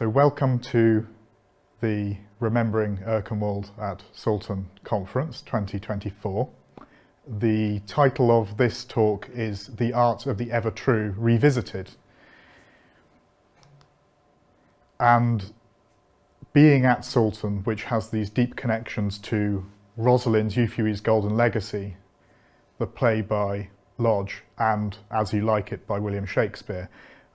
So welcome to the Remembering Erkenwald at Soulton Conference 2024. The title of this talk is The Art of the Ever True Revisited. And being at Soulton, which has these deep connections to Rosalind Euphues' Golden Legacy, the play by Lodge, and As You Like It by William Shakespeare,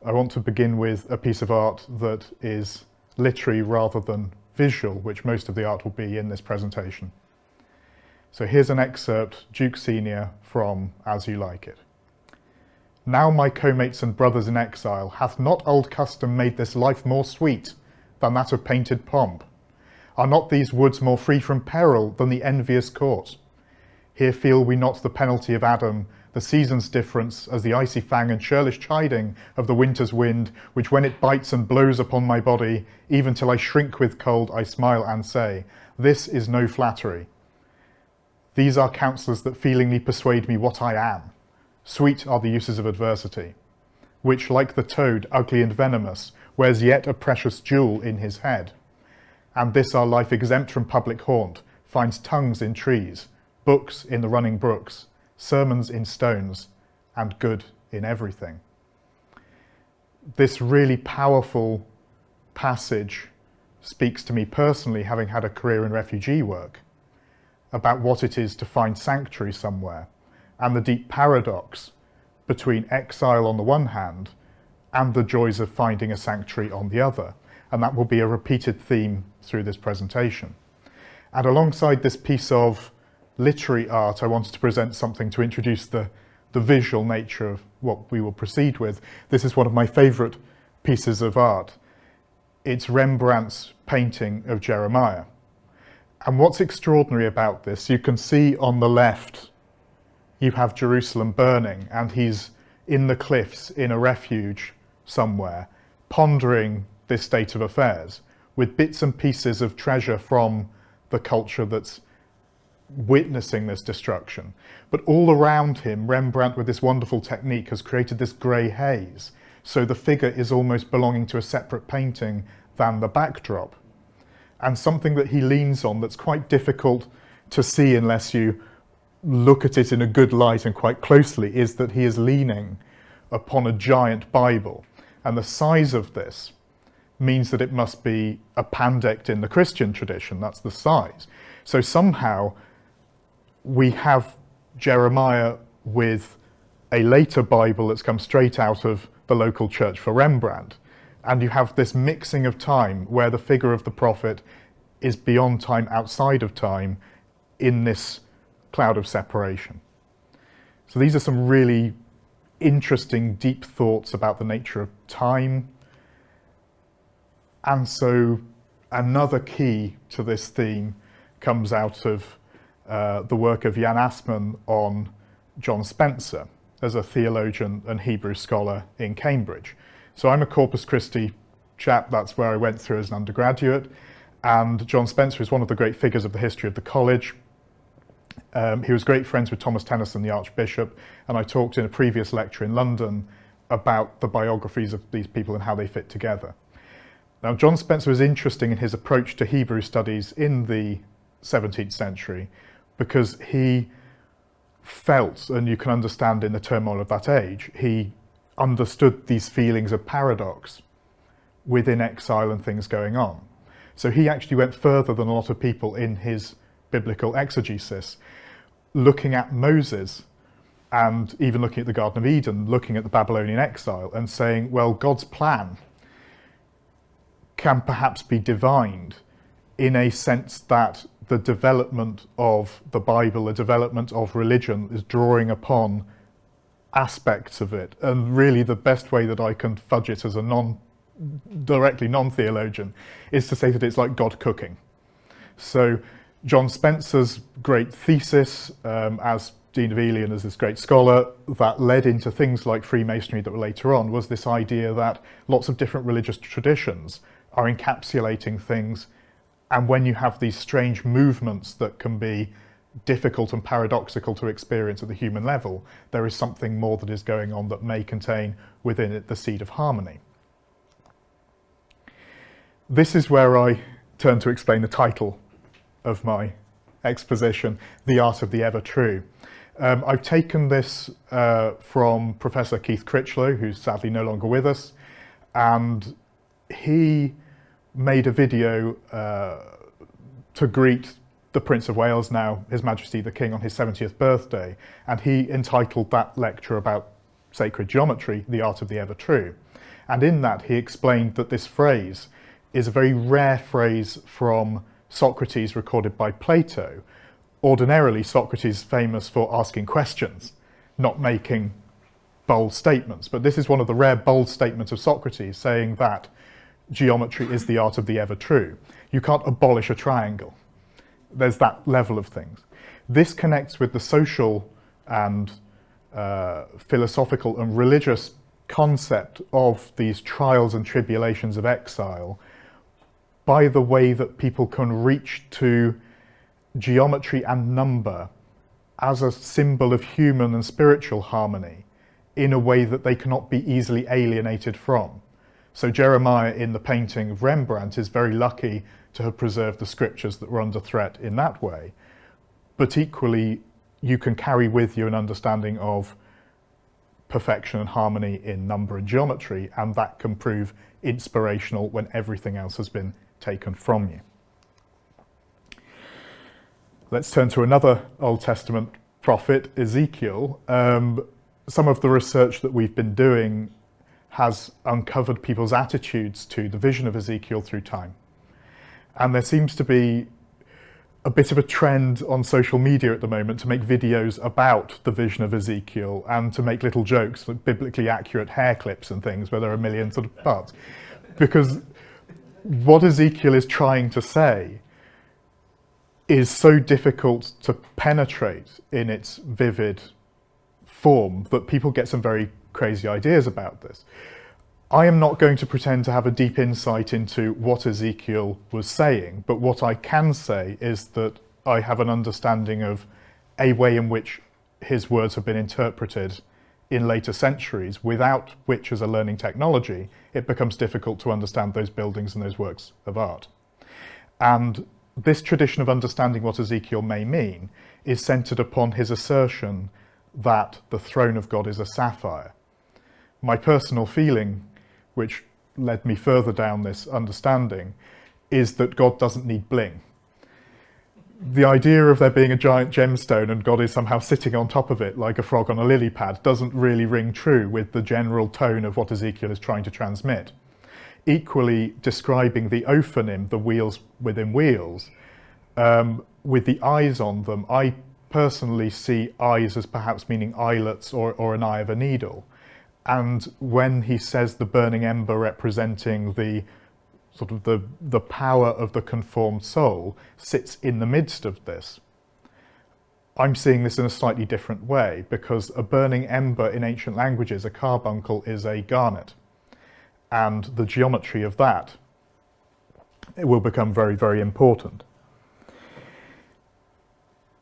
I want to begin with a piece of art that is literary rather than visual, which most of the art will be in this presentation. So here's an excerpt, Duke Senior, from As You Like It. Now, my co-mates and brothers in exile, hath not old custom made this life more sweet than that of painted pomp? Are not these woods more free from peril than the envious court? Here feel we not the penalty of Adam, the season's difference, as the icy fang and churlish chiding of the winter's wind, which when it bites and blows upon my body, even till I shrink with cold, I smile and say, this is no flattery. These are counsellors that feelingly persuade me what I am. Sweet are the uses of adversity, which, like the toad, ugly and venomous, wears yet a precious jewel in his head. And this our life exempt from public haunt, finds tongues in trees, books in the running brooks, sermons in stones, and good in everything. This really powerful passage speaks to me personally, having had a career in refugee work, about what it is to find sanctuary somewhere, and the deep paradox between exile on the one hand and the joys of finding a sanctuary on the other. And that will be a repeated theme through this presentation. And alongside this piece of literary art, I wanted to present something to introduce the visual nature of what we will proceed with. This is one of my favourite pieces of art. It's Rembrandt's painting of Jeremiah. And what's extraordinary about this, you can see on the left, you have Jerusalem burning, and he's in the cliffs in a refuge somewhere, pondering this state of affairs, with bits and pieces of treasure from the culture that's witnessing this destruction. But all around him, Rembrandt, with this wonderful technique, has created this grey haze. So the figure is almost belonging to a separate painting than the backdrop. And something that he leans on that's quite difficult to see unless you look at it in a good light and quite closely is that he is leaning upon a giant Bible. And the size of this means that it must be a pandect in the Christian tradition. That's the size. So somehow we have Jeremiah with a later Bible that's come straight out of the local church for Rembrandt. And you have this mixing of time where the figure of the prophet is beyond time, outside of time, in this cloud of separation. So these are some really interesting, deep thoughts about the nature of time. And so another key to this theme comes out of the work of Jan Assmann on John Spencer as a theologian and Hebrew scholar in Cambridge. So I'm a Corpus Christi chap, that's where I went through as an undergraduate, and John Spencer is one of the great figures of the history of the college. He was great friends with Thomas Tennyson, the Archbishop, and I talked in a previous lecture in London about the biographies of these people and how they fit together. Now, John Spencer was interesting in his approach to Hebrew studies in the 17th century because he felt, and you can understand in the turmoil of that age, he understood these feelings of paradox within exile and things going on. So he actually went further than a lot of people in his biblical exegesis, looking at Moses and even looking at the Garden of Eden, looking at the Babylonian exile and saying, well, God's plan can perhaps be divined in a sense that the development of the Bible, the development of religion is drawing upon aspects of it. And really the best way that I can fudge it as a directly non-theologian is to say that it's like God cooking. So John Spencer's great thesis as Dean of Ely and as this great scholar that led into things like Freemasonry that were later on was this idea that lots of different religious traditions are encapsulating things, and when you have these strange movements that can be difficult and paradoxical to experience at the human level, there is something more that is going on that may contain within it the seed of harmony. This is where I turn to explain the title of my exposition, The Art of the Ever True. I've taken this from Professor Keith Critchlow, who's sadly no longer with us, and he made a video to greet the Prince of Wales, now His Majesty the King, on his 70th birthday, and he entitled that lecture about sacred geometry, The Art of the Ever True. And in that he explained that this phrase is a very rare phrase from Socrates recorded by Plato. Ordinarily, Socrates is famous for asking questions, not making bold statements. But this is one of the rare bold statements of Socrates, saying that geometry is the art of the ever true. You can't abolish a triangle. There's that level of things. This connects with the social and philosophical and religious concept of these trials and tribulations of exile by the way that people can reach to geometry and number as a symbol of human and spiritual harmony in a way that they cannot be easily alienated from. So Jeremiah in the painting of Rembrandt is very lucky to have preserved the scriptures that were under threat in that way. But equally, you can carry with you an understanding of perfection and harmony in number and geometry, and that can prove inspirational when everything else has been taken from you. Let's turn to another Old Testament prophet, Ezekiel. Some of the research that we've been doing has uncovered people's attitudes to the vision of Ezekiel through time. And there seems to be a bit of a trend on social media at the moment to make videos about the vision of Ezekiel and to make little jokes, like biblically accurate hair clips and things where there are millions of parts. Because what Ezekiel is trying to say is so difficult to penetrate in its vivid form that people get some very crazy ideas about this. I am not going to pretend to have a deep insight into what Ezekiel was saying, but what I can say is that I have an understanding of a way in which his words have been interpreted in later centuries, without which, as a learning technology, it becomes difficult to understand those buildings and those works of art. And this tradition of understanding what Ezekiel may mean is centered upon his assertion that the throne of God is a sapphire. My personal feeling, which led me further down this understanding, is that God doesn't need bling. The idea of there being a giant gemstone and God is somehow sitting on top of it like a frog on a lily pad doesn't really ring true with the general tone of what Ezekiel is trying to transmit. Equally, describing the ophanim, the wheels within wheels, with the eyes on them, I personally see eyes as perhaps meaning eyelets or an eye of a needle. And when he says the burning ember representing the sort of the power of the conformed soul sits in the midst of this, I'm seeing this in a slightly different way, because a burning ember in ancient languages, a carbuncle, is a garnet. And the geometry of that, it will become very, very important.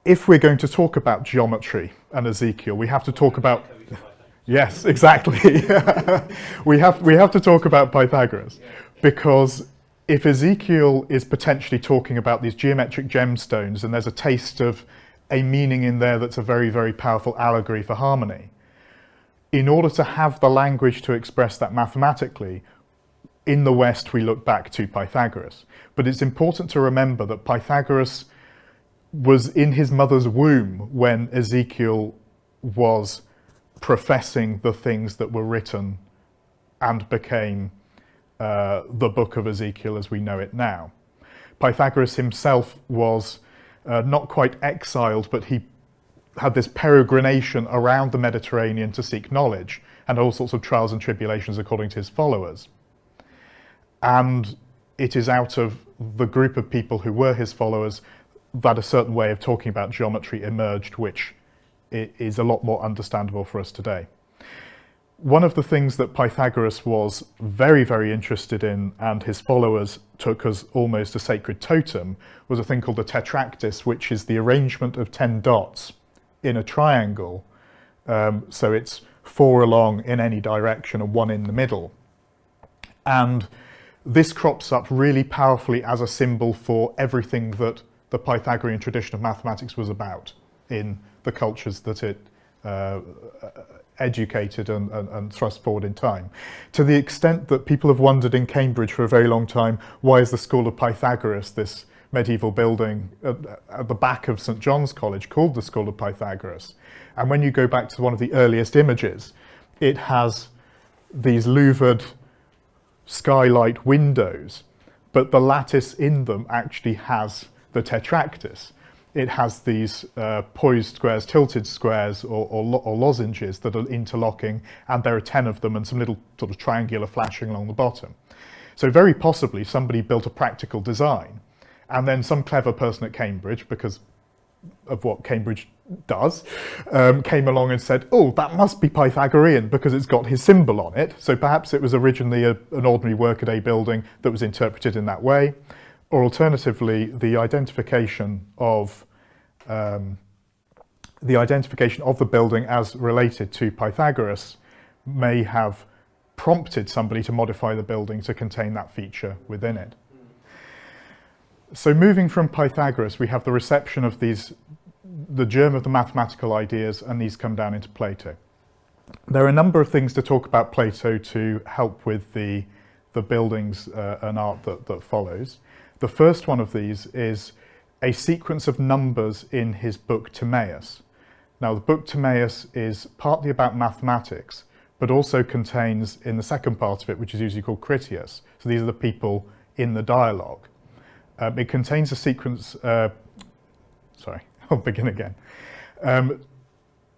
If we're going to talk about geometry and Ezekiel, we have to talk about... Yes, exactly. we have to talk about Pythagoras, because if Ezekiel is potentially talking about these geometric gemstones and there's a taste of a meaning in there that's a very, very powerful allegory for harmony, in order to have the language to express that mathematically, in the West we look back to Pythagoras. But it's important to remember that Pythagoras was in his mother's womb when Ezekiel was professing the things that were written and became the book of Ezekiel as we know it now. Pythagoras himself was not quite exiled, but he had this peregrination around the Mediterranean to seek knowledge, and all sorts of trials and tribulations according to his followers. And it is out of the group of people who were his followers that a certain way of talking about geometry emerged, which is a lot more understandable for us today. One of the things that Pythagoras was very, very interested in, and his followers took as almost a sacred totem, was a thing called the tetractys, which is the arrangement of 10 dots in a triangle. So it's 4 along in any direction and 1 in the middle. And this crops up really powerfully as a symbol for everything that the Pythagorean tradition of mathematics was about in the cultures that it educated and thrust forward in time. To the extent that people have wondered in Cambridge for a very long time, why is the School of Pythagoras, this medieval building at the back of St John's College, called the School of Pythagoras? And when you go back to one of the earliest images, it has these louvered skylight windows, but the lattice in them actually has the tetractys. It has these poised squares, tilted squares, or lozenges that are interlocking, and there are 10 of them and some little sort of triangular flashing along the bottom. So very possibly somebody built a practical design, and then some clever person at Cambridge, because of what Cambridge does, came along and said, oh, that must be Pythagorean because it's got his symbol on it. So perhaps it was originally an ordinary workaday building that was interpreted in that way. Or alternatively, the identification of the building as related to Pythagoras may have prompted somebody to modify the building to contain that feature within it. So moving from Pythagoras, we have the reception of the germ of the mathematical ideas, and these come down into Plato. There are a number of things to talk about Plato to help with the buildings and art that follows. The first one of these is a sequence of numbers in his book Timaeus. Now, the book Timaeus is partly about mathematics, but also contains, in the second part of it, which is usually called Critias, so these are the people in the dialogue. It contains a sequence, sorry, I'll begin again.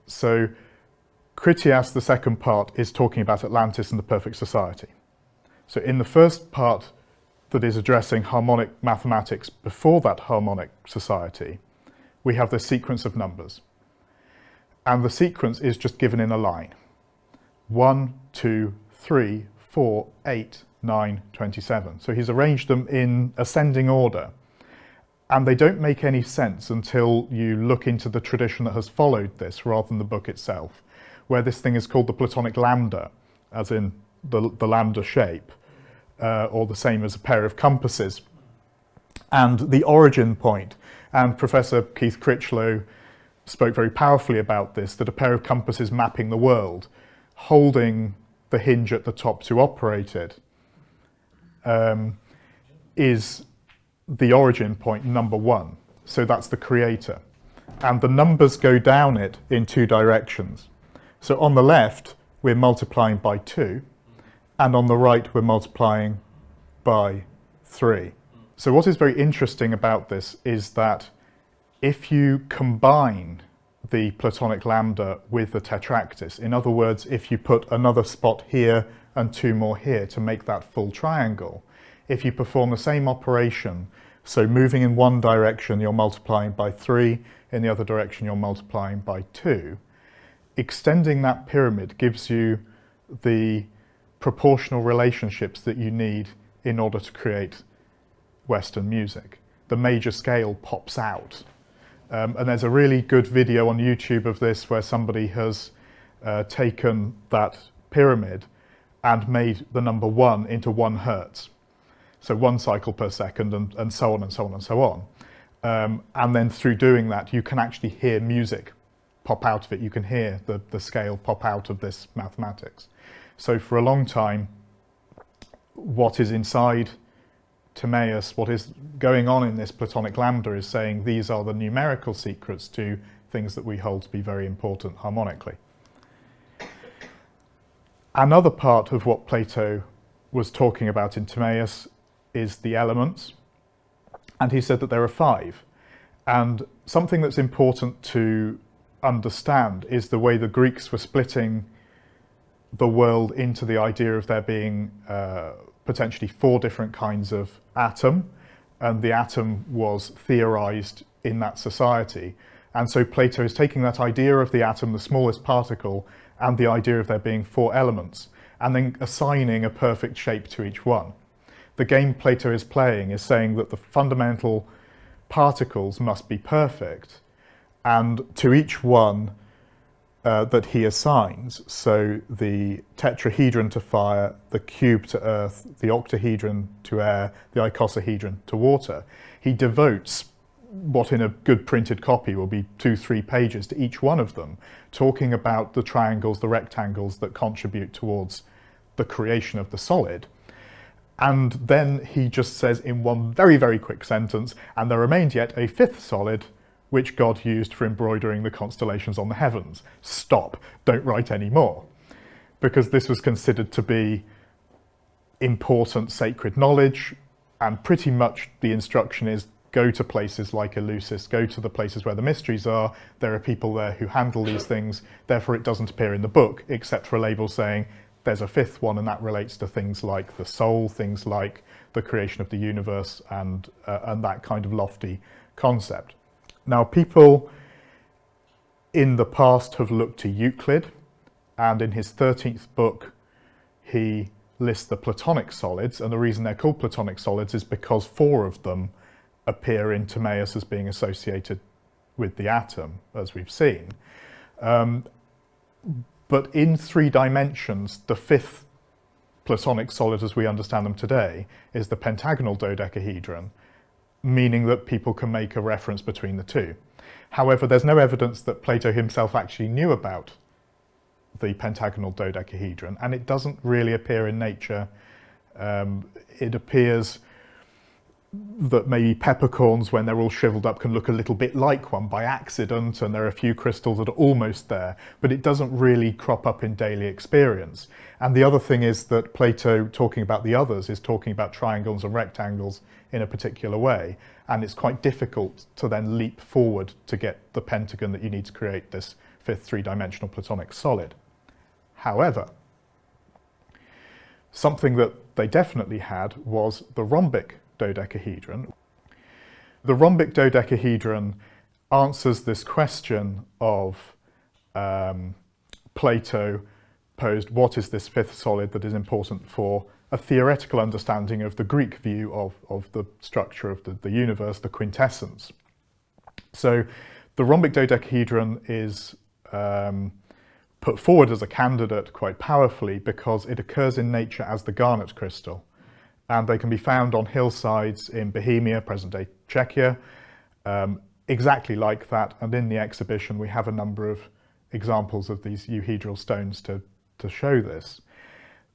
So Critias, the second part, is talking about Atlantis and the perfect society. So in the first part that is addressing harmonic mathematics before that harmonic society, we have this sequence of numbers. And the sequence is just given in a line. 1, 2, 3, 4, 8, 9, 27. So he's arranged them in ascending order. And they don't make any sense until you look into the tradition that has followed this rather than the book itself, where this thing is called the Platonic lambda, as in the lambda shape, or the same as a pair of compasses. And the origin point, and Professor Keith Critchlow spoke very powerfully about this, that a pair of compasses mapping the world, holding the hinge at the top to operate it, is the origin point, number 1. So that's the creator. And the numbers go down it in 2 directions. So on the left, we're multiplying by 2, and on the right, we're multiplying by 3. So what is very interesting about this is that if you combine the Platonic lambda with the tetractys, in other words, if you put another spot here and 2 more here to make that full triangle, if you perform the same operation, so moving in one direction, you're multiplying by 3, in the other direction, you're multiplying by 2, extending that pyramid gives you the proportional relationships that you need in order to create Western music. The major scale pops out. And there's a really good video on YouTube of this where somebody has taken that pyramid and made the number 1 into 1 hertz. So 1 cycle per second, and so on and so on and so on. And then through doing that, you can actually hear music pop out of it. You can hear the scale pop out of this mathematics. So for a long time, what is inside Timaeus, what is going on in this Platonic lambda is saying these are the numerical secrets to things that we hold to be very important harmonically. Another part of what Plato was talking about in Timaeus is the elements, and he said that there are 5. And something that's important to understand is the way the Greeks were splitting the world into the idea of there being potentially 4 different kinds of atom, and the atom was theorized in that society. And so Plato is taking that idea of the atom, the smallest particle, and the idea of there being 4 elements, and then assigning a perfect shape to each one. The game Plato is playing is saying that the fundamental particles must be perfect, and to each one that he assigns. So the tetrahedron to fire, the cube to earth, the octahedron to air, the icosahedron to water. He devotes what in a good printed copy will be 2-3 pages to each one of them, talking about the triangles, the rectangles that contribute towards the creation of the solid. And then he just says in one very, very quick sentence, and there remained yet a fifth solid, which God used for embroidering the constellations on the heavens. Stop, don't write any more. Because this was considered to be important sacred knowledge, and pretty much the instruction is go to places like Eleusis, go to the places where the mysteries are. There are people there who handle these things, therefore it doesn't appear in the book, except for a label saying there's a fifth one, and that relates to things like the soul, things like the creation of the universe, and that kind of lofty concept. Now, people in the past have looked to Euclid, and in his 13th book, he lists the Platonic solids, and the reason they're called Platonic solids is because 4 of them appear in Timaeus as being associated with the atom, as we've seen. But in 3 dimensions, the 5th Platonic solid as we understand them today is the pentagonal dodecahedron, meaning that people can make a reference between the two. However, there's no evidence that Plato himself actually knew about the pentagonal dodecahedron, and it doesn't really appear in nature. It appears that maybe peppercorns, when they're all shriveled up, can look a little bit like one by accident, and there are a few crystals that are almost there, but it doesn't really crop up in daily experience. And the other thing is that Plato, talking about the others, is talking about triangles and rectangles in a particular way, and it's quite difficult to then leap forward to get the pentagon that you need to create this 5th 3-dimensional Platonic solid. However, something that they definitely had was the rhombic dodecahedron. The rhombic dodecahedron answers this question of Plato posed, what is this 5th solid that is important for a theoretical understanding of the Greek view of the structure of the universe, the quintessence. So the rhombic dodecahedron is put forward as a candidate quite powerfully because it occurs in nature as the garnet crystal. And they can be found on hillsides in Bohemia, present-day Czechia, exactly like that. And in the exhibition, we have a number of examples of these euhedral stones to show this.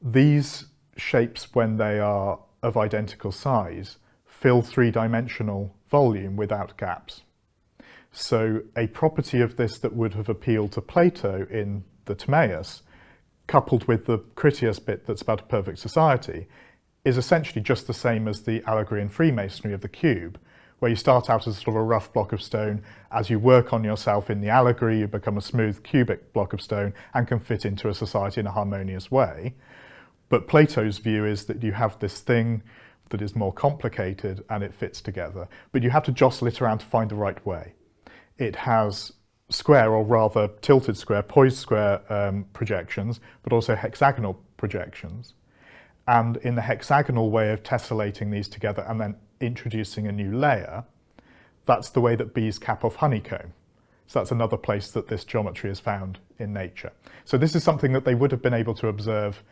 These shapes, when they are of identical size, fill 3-dimensional volume without gaps. So a property of this that would have appealed to Plato in the Timaeus, coupled with the Critias bit that's about a perfect society, is essentially just the same as the allegory and Freemasonry of the cube, where you start out as sort of a rough block of stone. As you work on yourself in the allegory, you become a smooth cubic block of stone and can fit into a society in a harmonious way. But Plato's view is that you have this thing that is more complicated and it fits together, but you have to jostle it around to find the right way. It has square, or rather tilted square, poised square projections, but also hexagonal projections. And in the hexagonal way of tessellating these together and then introducing a new layer, that's the way that bees cap off honeycomb. So that's another place that this geometry is found in nature. So this is something that they would have been able to observe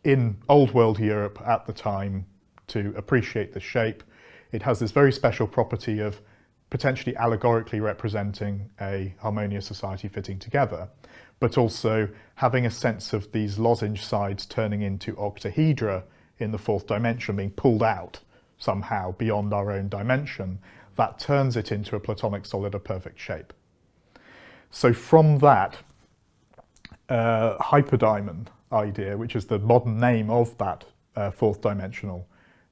in Old World Europe at the time to appreciate the shape. It has this very special property of potentially allegorically representing a harmonious society fitting together, but also having a sense of these lozenge sides turning into octahedra in the 4th dimension, being pulled out somehow beyond our own dimension. That turns it into a Platonic solid of perfect shape. So from that hyperdiamond idea, which is the modern name of that 4th dimensional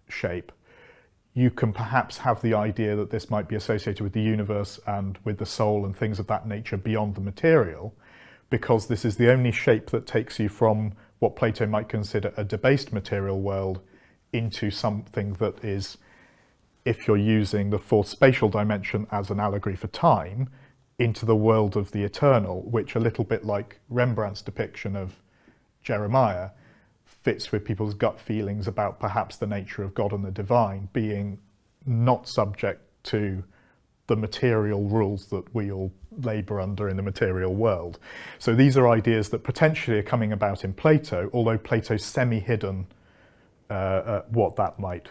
shape, you can perhaps have the idea that this might be associated with the universe and with the soul and things of that nature beyond the material, because this is the only shape that takes you from what Plato might consider a debased material world into something that is, if you're using the 4th spatial dimension as an allegory for time, into the world of the eternal, which, a little bit like Rembrandt's depiction of Jeremiah, fits with people's gut feelings about perhaps the nature of God and the divine being not subject to the material rules that we all labour under in the material world. So these are ideas that potentially are coming about in Plato, although Plato's semi-hidden what that might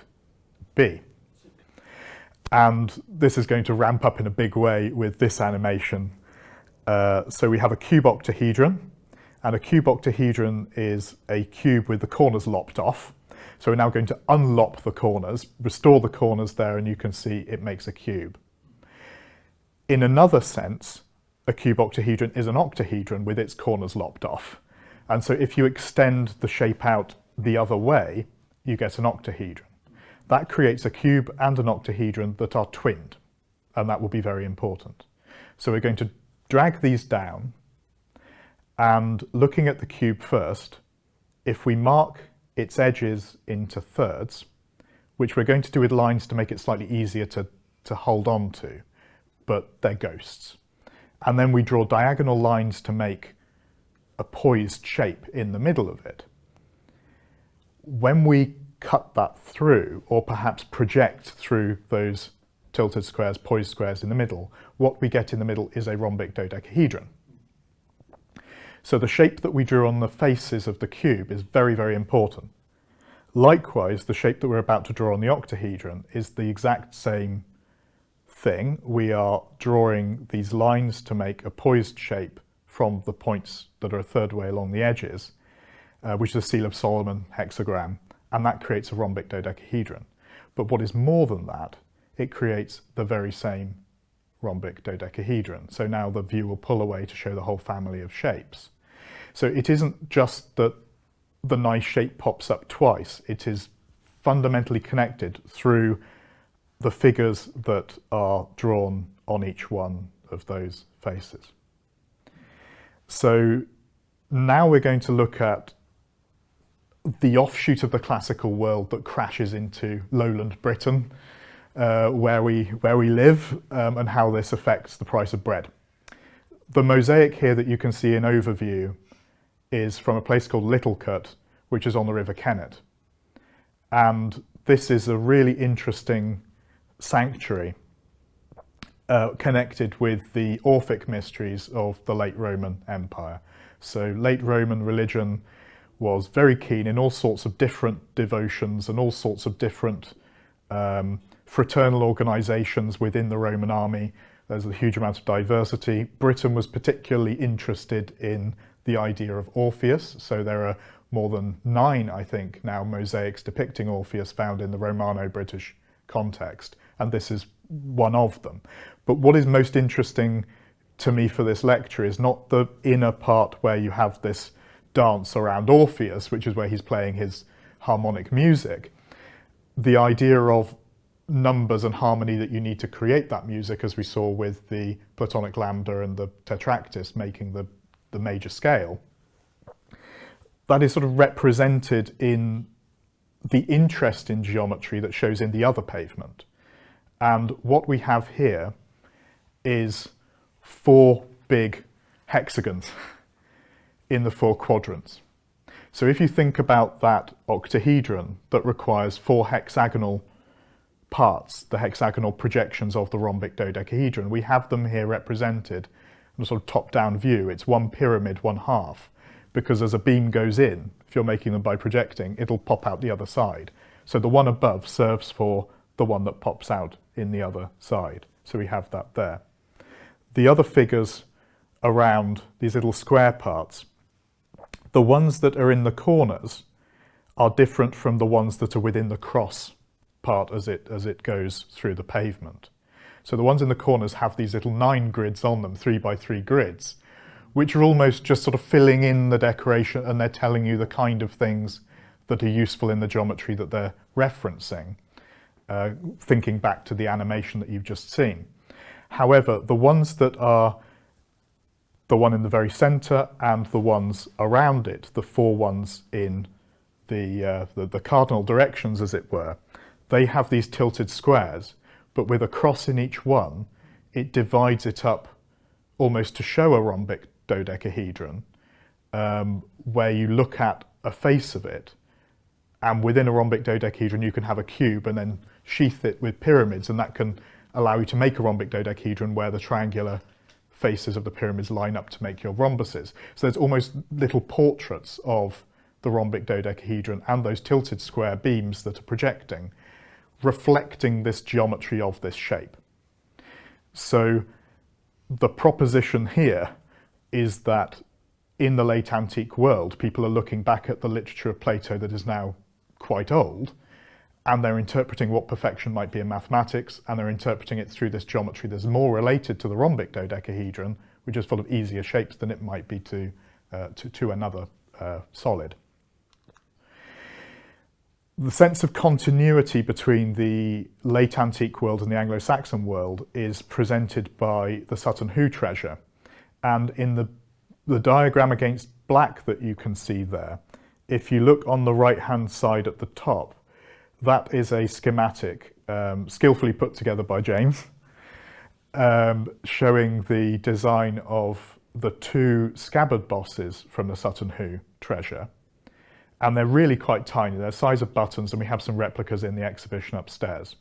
be. And this is going to ramp up in a big way with this animation. So we have a cube octahedron, and a cube octahedron is a cube with the corners lopped off. So we're now going to unlop the corners, restore the corners there, and you can see it makes a cube. In another sense, a cube octahedron is an octahedron with its corners lopped off. And so if you extend the shape out the other way, you get an octahedron. That creates a cube and an octahedron that are twinned, and that will be very important. So we're going to drag these down, and looking at the cube first, if we mark its edges into thirds, which we're going to do with lines to make it slightly easier to hold on to, but they're ghosts. And then we draw diagonal lines to make a poised shape in the middle of it. When we cut that through, or perhaps project through those tilted squares, poised squares in the middle, what we get in the middle is a rhombic dodecahedron. So the shape that we drew on the faces of the cube is very, very important. Likewise, the shape that we're about to draw on the octahedron is the exact same thing. We are drawing these lines to make a poised shape from the points that are a third way along the edges, which is the Seal of Solomon hexagram, and that creates a rhombic dodecahedron. But what is more than that, it creates the very same rhombic dodecahedron. So now the view will pull away to show the whole family of shapes. So it isn't just that the nice shape pops up twice, it is fundamentally connected through the figures that are drawn on each one of those faces. So now we're going to look at the offshoot of the classical world that crashes into lowland Britain, where we live, and how this affects the price of bread. The mosaic here that you can see in overview is from a place called Littlecut, which is on the River Kennet. And this is a really interesting sanctuary connected with the Orphic mysteries of the late Roman Empire. So late Roman religion was very keen in all sorts of different devotions and all sorts of different fraternal organisations within the Roman army. There's a huge amount of diversity. Britain was particularly interested in the idea of Orpheus, so there are more than 9, I think, now mosaics depicting Orpheus found in the Romano-British context, and this is one of them. But what is most interesting to me for this lecture is not the inner part where you have this dance around Orpheus, which is where he's playing his harmonic music. The idea of numbers and harmony that you need to create that music, as we saw with the Platonic lambda and the tetractys making the major scale, that is sort of represented in the interest in geometry that shows in the other pavement. And what we have here is 4 big hexagons in the 4 quadrants. So if you think about that octahedron that requires 4 hexagonal parts, the hexagonal projections of the rhombic dodecahedron, we have them here represented in a sort of top-down view. It's 1 pyramid, 1 half, because as a beam goes in, if you're making them by projecting, it'll pop out the other side. So the one above serves for the one that pops out in the other side. So we have that there. The other figures around these little square parts, the ones that are in the corners are different from the ones that are within the cross part as it goes through the pavement. So the ones in the corners have these little 9 grids on them, 3 by 3 grids, which are almost just sort of filling in the decoration, and they're telling you the kind of things that are useful in the geometry that they're referencing, thinking back to the animation that you've just seen. However, the ones that are the one in the very centre and the ones around it, the 4 ones in the cardinal directions, as it were, they have these tilted squares, but with a cross in each one, it divides it up almost to show a rhombic dodecahedron, where you look at a face of it, and within a rhombic dodecahedron you can have a cube and then sheath it with pyramids, and that can allow you to make a rhombic dodecahedron where the triangular faces of the pyramids line up to make your rhombuses. So there's almost little portraits of the rhombic dodecahedron and those tilted square beams that are projecting, reflecting this geometry of this shape. So the proposition here is that in the late antique world, people are looking back at the literature of Plato that is now quite old, and they're interpreting what perfection might be in mathematics, and they're interpreting it through this geometry that's more related to the rhombic dodecahedron, which is full of easier shapes than it might be to another solid. The sense of continuity between the late antique world and the Anglo-Saxon world is presented by the Sutton Hoo treasure. And in the diagram against black that you can see there, if you look on the right-hand side at the top, that is a schematic skillfully put together by James, showing the design of the two scabbard bosses from the Sutton Hoo treasure. And they're really quite tiny. They're the size of buttons, and we have some replicas in the exhibition upstairs.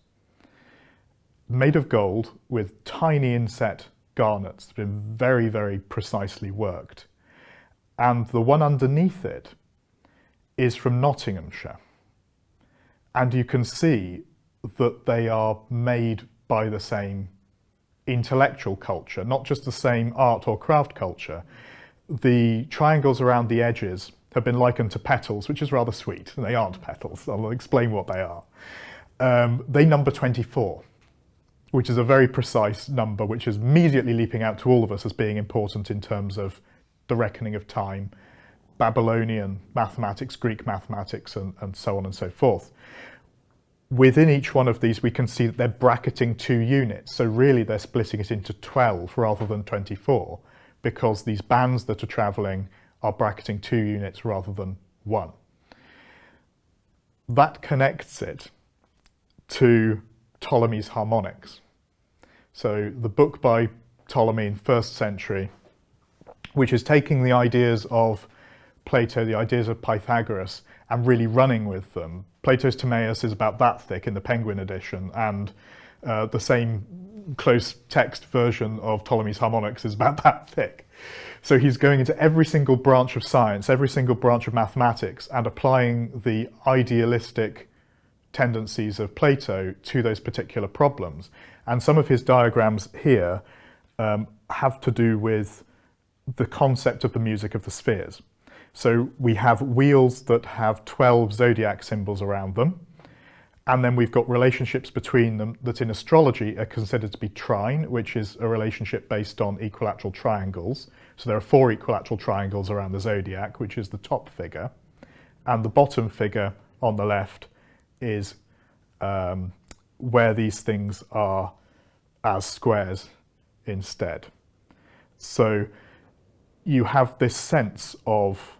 Made of gold with tiny inset garnets that have been very, very precisely worked. And the one underneath it is from Nottinghamshire. And you can see that they are made by the same intellectual culture, not just the same art or craft culture. The triangles around the edges have been likened to petals, which is rather sweet. They aren't petals. I'll explain what they are. They number 24, which is a very precise number, which is immediately leaping out to all of us as being important in terms of the reckoning of time, Babylonian mathematics, Greek mathematics, and so on and so forth. Within each one of these, we can see that they're bracketing 2 units. So really, they're splitting it into 12 rather than 24, because these bands that are traveling are bracketing 2 units rather than 1. That connects it to Ptolemy's harmonics. So the book by Ptolemy in 1st century, which is taking the ideas of Plato, the ideas of Pythagoras, and really running with them. Plato's Timaeus is about that thick in the Penguin edition, and the same close text version of Ptolemy's harmonics is about that thick. So he's going into every single branch of science, every single branch of mathematics, and applying the idealistic tendencies of Plato to those particular problems. And some of his diagrams here have to do with the concept of the music of the spheres. So we have wheels that have 12 zodiac symbols around them, and then we've got relationships between them that in astrology are considered to be trine, which is a relationship based on equilateral triangles. So there are 4 equilateral triangles around the zodiac, which is the top figure, and the bottom figure on the left is where these things are as squares instead. So you have this sense of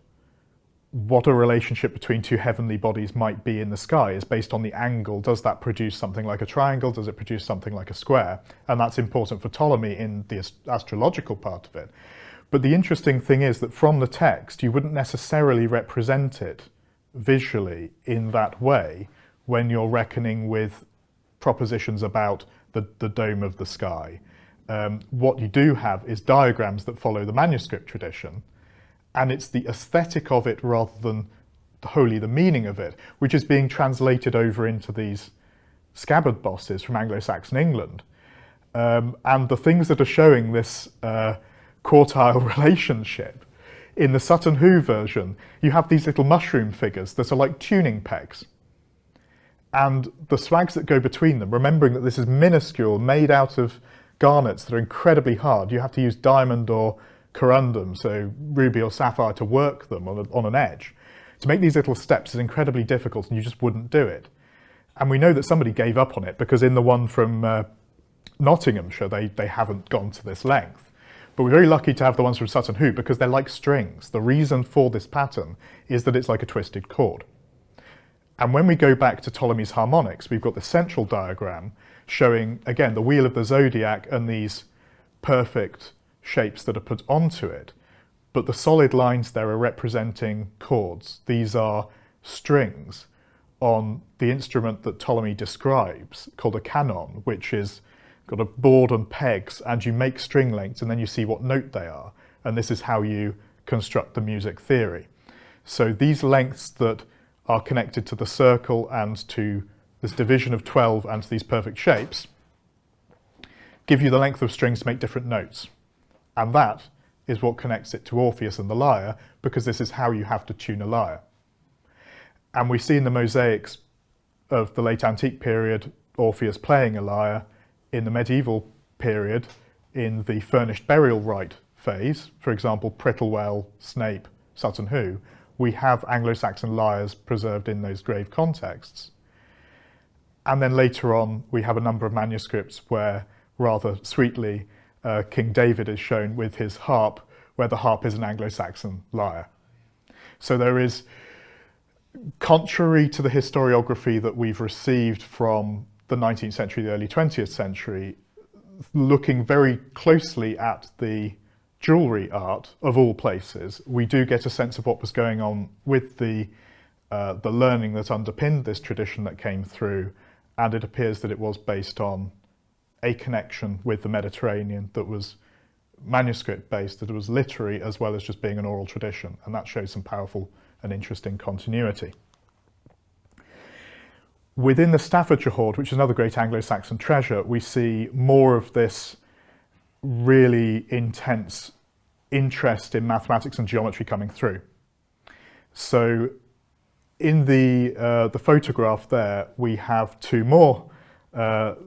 what a relationship between 2 heavenly bodies might be in the sky is based on the angle. Does that produce something like a triangle? Does it produce something like a square? And that's important for Ptolemy in the astrological part of it. But the interesting thing is that from the text, you wouldn't necessarily represent it visually in that way when you're reckoning with propositions about the dome of the sky. What you do have is diagrams that follow the manuscript tradition, and it's the aesthetic of it rather than wholly the meaning of it, which is being translated over into these scabbard bosses from Anglo-Saxon England. And the things that are showing this quartile relationship, in the Sutton Hoo version, you have these little mushroom figures that are like tuning pegs. And the swags that go between them, remembering that this is minuscule, made out of garnets that are incredibly hard. You have to use diamond or corundum, so ruby or sapphire, to work them on an edge. To make these little steps is incredibly difficult, and you just wouldn't do it. And we know that somebody gave up on it, because in the one from Nottinghamshire, they haven't gone to this length. But we're very lucky to have the ones from Sutton Hoo, because they're like strings. The reason for this pattern is that it's like a twisted chord. And when we go back to Ptolemy's harmonics, we've got the central diagram showing, again, the wheel of the zodiac and these perfect shapes that are put onto it. But the solid lines there are representing chords. These are strings on the instrument that Ptolemy describes, called a canon, which is got a board and pegs, and you make string lengths, and then you see what note they are. And this is how you construct the music theory. So these lengths that are connected to the circle and to this division of 12 and to these perfect shapes give you the length of strings to make different notes. And that is what connects it to Orpheus and the lyre, because this is how you have to tune a lyre. And we see in the mosaics of the late antique period Orpheus playing a lyre. In the medieval period, in the furnished burial rite phase, for example, Prittlewell, Snape, Sutton Hoo, we have Anglo-Saxon lyres preserved in those grave contexts. And then later on, we have a number of manuscripts where, rather sweetly, King David is shown with his harp, where the harp is an Anglo-Saxon lyre. So there is, contrary to the historiography that we've received from the 19th century, the early 20th century, looking very closely at the jewellery art of all places, we do get a sense of what was going on with the learning that underpinned this tradition that came through, and it appears that it was based on a connection with the Mediterranean that was manuscript based, that it was literary as well as just being an oral tradition, and that shows some powerful and interesting continuity. Within the Staffordshire Hoard, which is another great Anglo-Saxon treasure, we see more of this really intense interest in mathematics and geometry coming through. So in the photograph there, we have two more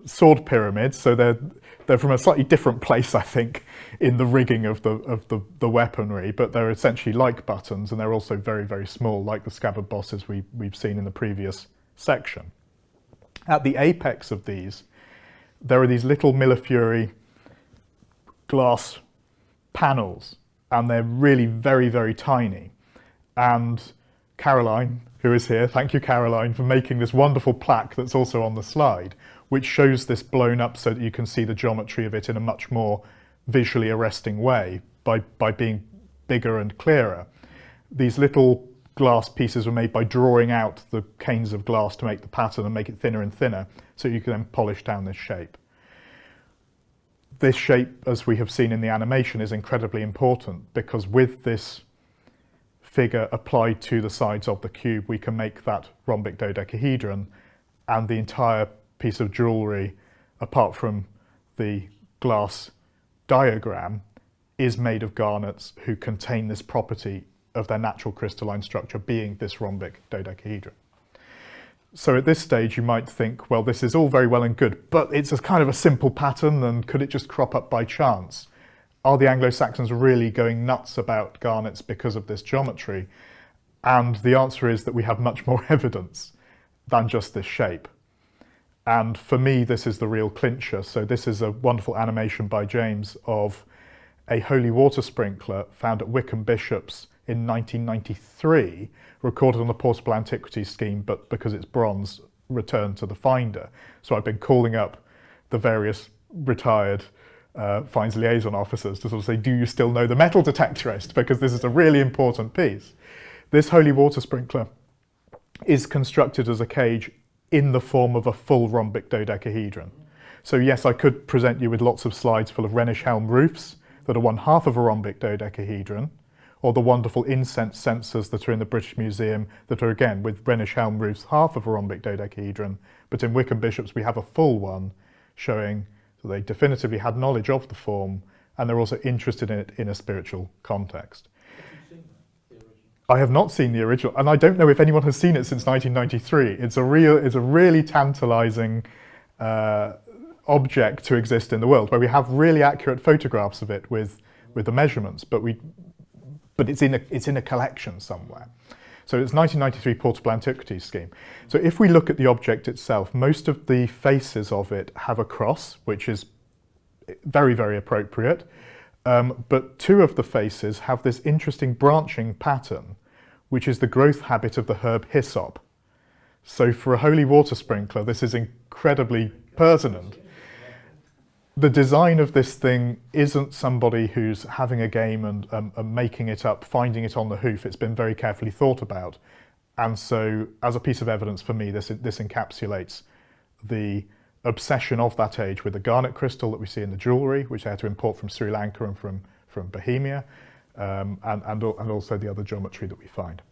sword pyramids. So they're from a slightly different place, I think, in the rigging of the weaponry, but they're essentially like buttons, and they're also very, very small, like the scabbard bosses we've seen in the previous section. At the apex of these, there are these little Millefiori glass panels, and they're really very, very tiny. And Caroline, who is here, thank you Caroline, for making this wonderful plaque that's also on the slide, which shows this blown up so that you can see the geometry of it in a much more visually arresting way by being bigger and clearer. These little glass pieces were made by drawing out the canes of glass to make the pattern and make it thinner and thinner, so you can then polish down this shape. This shape, as we have seen in the animation, is incredibly important, because with this figure applied to the sides of the cube, we can make that rhombic dodecahedron, and the entire piece of jewellery, apart from the glass diagram, is made of garnets who contain this property of their natural crystalline structure being this rhombic dodecahedron. So at this stage you might think, well, this is all very well and good, but it's a kind of a simple pattern, and could it just crop up by chance? Are the Anglo-Saxons really going nuts about garnets because of this geometry? And the answer is that we have much more evidence than just this shape. And for me, this is the real clincher. So this is a wonderful animation by James of a holy water sprinkler found at Wickham Bishops in 1993, recorded on the portable antiquities scheme, but because it's bronze, returned to the finder. So I've been calling up the various retired finds liaison officers to sort of say, do you still know the metal detectorist? Because this is a really important piece. This holy water sprinkler is constructed as a cage in the form of a full rhombic dodecahedron. So yes, I could present you with lots of slides full of Rhenish helm roofs that are one half of a rhombic dodecahedron, or the wonderful incense censers that are in the British Museum that are, again, with Rhenish helm roofs, half of a rhombic dodecahedron. But in Wickham Bishops, we have a full one showing that they definitively had knowledge of the form, and they're also interested in it in a spiritual context. I have not seen the original, and I don't know if anyone has seen it since 1993. It's a really tantalising object to exist in the world, where we have really accurate photographs of it with the measurements, but it's in a collection somewhere. So it's 1993 Portable Antiquities Scheme. So if we look at the object itself, most of the faces of it have a cross, which is very, very appropriate. But two of the faces have this interesting branching pattern, which is the growth habit of the herb hyssop. So for a holy water sprinkler, this is incredibly pertinent. The design of this thing isn't somebody who's having a game and making it up, finding it on the hoof. It's been very carefully thought about. And so, as a piece of evidence for me, this encapsulates the obsession of that age with the garnet crystal that we see in the jewellery, which they had to import from Sri Lanka and from Bohemia, and also the other geometry that we find.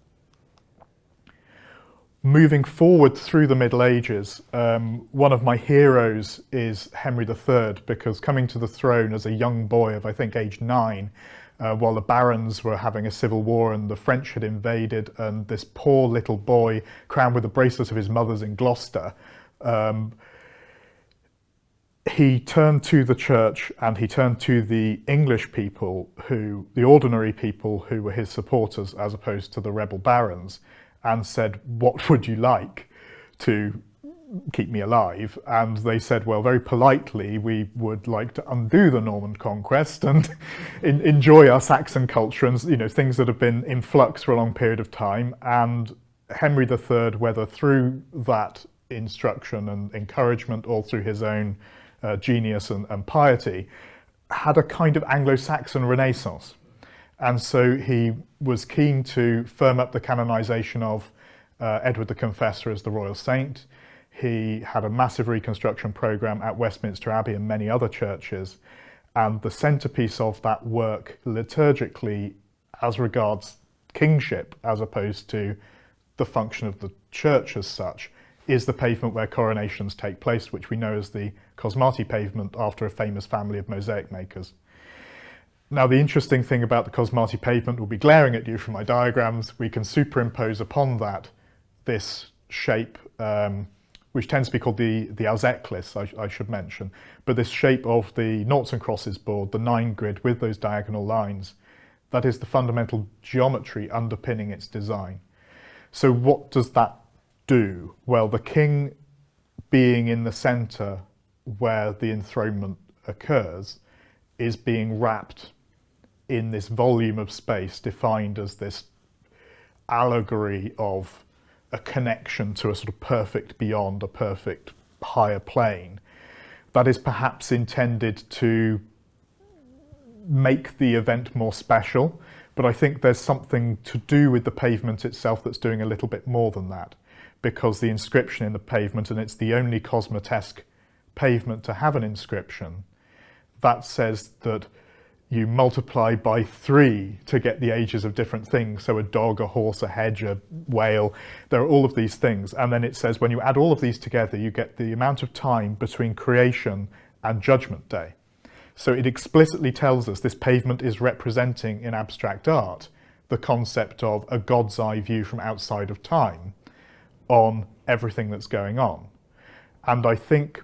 Moving forward through the Middle Ages, one of my heroes is Henry III, because coming to the throne as a young boy of, I think, age 9, while the barons were having a civil war and the French had invaded, and this poor little boy, crowned with the bracelet of his mother's in Gloucester, he turned to the church and he turned to the English people, the ordinary people who were his supporters, as opposed to the rebel barons, and said, "What would you like to keep me alive?" And they said, well, very politely, we would like to undo the Norman conquest and enjoy our Saxon culture and, you know, things that have been in flux for a long period of time. And Henry III, whether through that instruction and encouragement or through his own genius and piety, had a kind of Anglo-Saxon Renaissance. And so he was keen to firm up the canonization of Edward the Confessor as the royal saint. He had a massive reconstruction program at Westminster Abbey and many other churches. And the centerpiece of that work liturgically, as regards kingship, as opposed to the function of the church as such, is the pavement where coronations take place, which we know as the Cosmati pavement, after a famous family of mosaic makers. Now, the interesting thing about the Cosmati pavement will be glaring at you from my diagrams. We can superimpose upon that this shape, which tends to be called the Alzeclis, I should mention, but this shape of the noughts and crosses board, the 9 grid with those diagonal lines, that is the fundamental geometry underpinning its design. So what does that do? Well, the king being in the centre where the enthronement occurs is being wrapped in this volume of space defined as this allegory of a connection to a sort of perfect beyond, a perfect higher plane that is perhaps intended to make the event more special. But I think there's something to do with the pavement itself that's doing a little bit more than that, because the inscription in the pavement, and it's the only Cosmatesque pavement to have an inscription, that says that you multiply by 3 to get the ages of different things. So a dog, a horse, a hedge, a whale, there are all of these things. And then it says when you add all of these together, you get the amount of time between creation and Judgment Day. So it explicitly tells us this pavement is representing in abstract art the concept of a God's eye view from outside of time on everything that's going on. And I think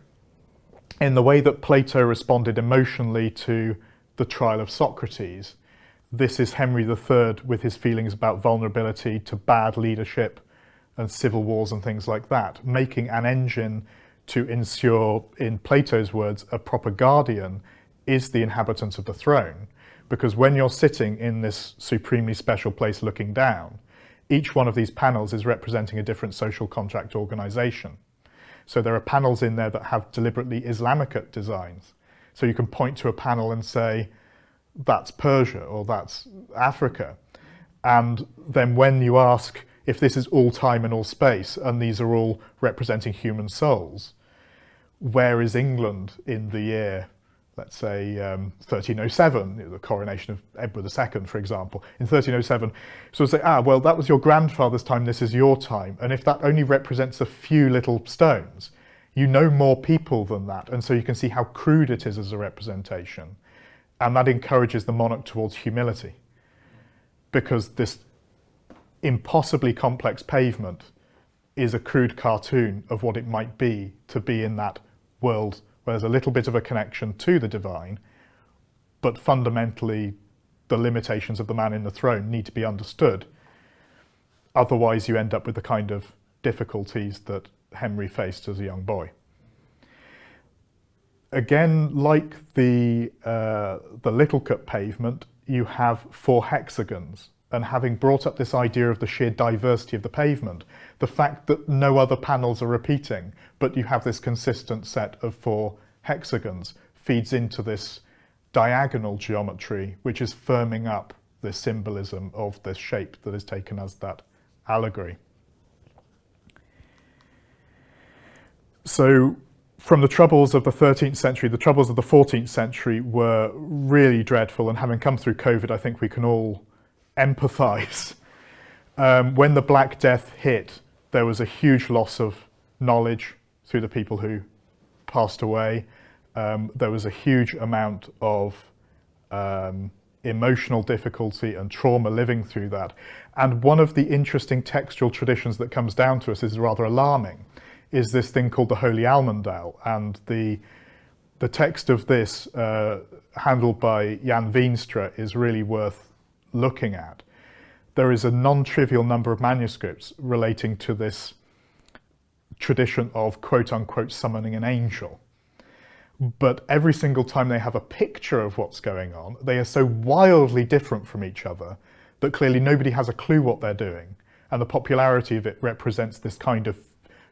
in the way that Plato responded emotionally to the trial of Socrates, this is Henry III with his feelings about vulnerability to bad leadership and civil wars and things like that, making an engine to ensure, in Plato's words, a proper guardian is the inhabitant of the throne. Because when you're sitting in this supremely special place looking down, each one of these panels is representing a different social contract organization. So there are panels in there that have deliberately Islamic designs. So you can point to a panel and say, that's Persia or that's Africa. And then when you ask if this is all time and all space, and these are all representing human souls, where is England in the year, let's say 1307, the coronation of Edward II, for example, in 1307, so say, well, that was your grandfather's time, this is your time. And if that only represents a few little stones, you know more people than that. And so you can see how crude it is as a representation. And that encourages the monarch towards humility, because this impossibly complex pavement is a crude cartoon of what it might be to be in that world where there's a little bit of a connection to the divine, but fundamentally the limitations of the man in the throne need to be understood. Otherwise you end up with the kind of difficulties that Henry faced as a young boy. Again, like the little cut pavement, you have 4 hexagons. And having brought up this idea of the sheer diversity of the pavement, the fact that no other panels are repeating, but you have this consistent set of 4 hexagons, feeds into this diagonal geometry, which is firming up the symbolism of this shape that is taken as that allegory. So from the troubles of the 13th century, the troubles of the 14th century were really dreadful, and having come through COVID, I think we can all empathise. When the Black Death hit, there was a huge loss of knowledge through the people who passed away. There was a huge amount of emotional difficulty and trauma living through that. And one of the interesting textual traditions that comes down to us is rather alarming, is this thing called the Holy Almandal. And the text of this, handled by Jan Veenstra, is really worth looking at. There is a non-trivial number of manuscripts relating to this tradition of quote-unquote summoning an angel. But every single time they have a picture of what's going on, they are so wildly different from each other that clearly nobody has a clue what they're doing. And the popularity of it represents this kind of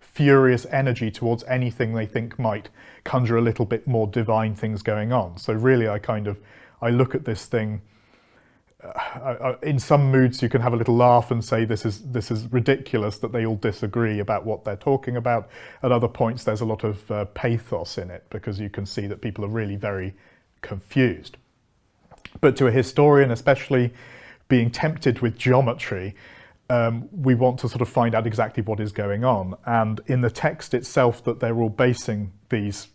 furious energy towards anything they think might conjure a little bit more divine things going on. So really I look at this thing, in some moods you can have a little laugh and say this is ridiculous that they all disagree about what they're talking about. At other points there's a lot of pathos in it, because you can see that people are really very confused. But to a historian, especially being tempted with geometry, we want to sort of find out exactly what is going on. And in the text itself that they're all basing these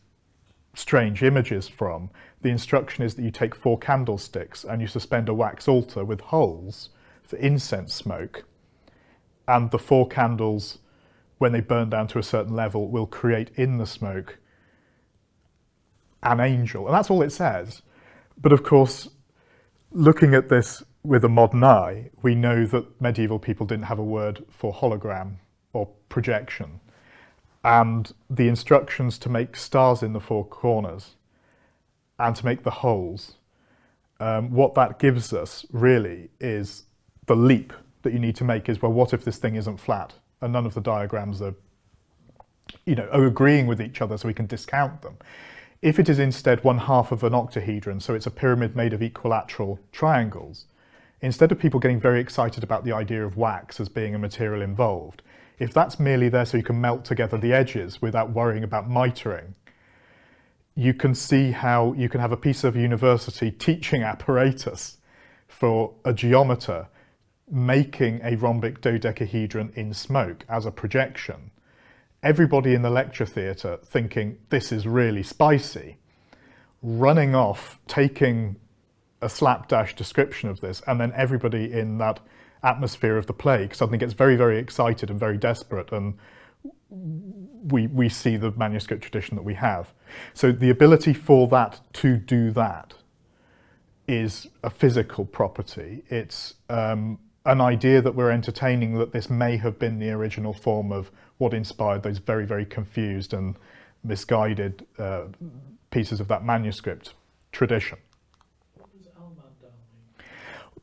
strange images from, the instruction is that you take 4 candlesticks and you suspend a wax altar with holes for incense smoke. And the 4 candles, when they burn down to a certain level, will create in the smoke an angel. And that's all it says. But of course, looking at this with a modern eye, we know that medieval people didn't have a word for hologram or projection. And the instructions to make stars in the 4 corners and to make the holes, what that gives us really is the leap that you need to make is, well, what if this thing isn't flat and none of the diagrams are, are agreeing with each other so we can discount them? If it is instead 1/2 of an octahedron, so it's a pyramid made of equilateral triangles, instead of people getting very excited about the idea of wax as being a material involved, if that's merely there so you can melt together the edges without worrying about mitering, you can see how you can have a piece of university teaching apparatus for a geometer making a rhombic dodecahedron in smoke as a projection. Everybody in the lecture theatre thinking this is really spicy, running off, taking a slapdash description of this, and then everybody in that atmosphere of the plague suddenly gets very, very excited and very desperate, and we see the manuscript tradition that we have. So the ability for that to do that is a physical property. It's an idea that we're entertaining that this may have been the original form of what inspired those very, very confused and misguided pieces of that manuscript tradition. What does Almandal mean?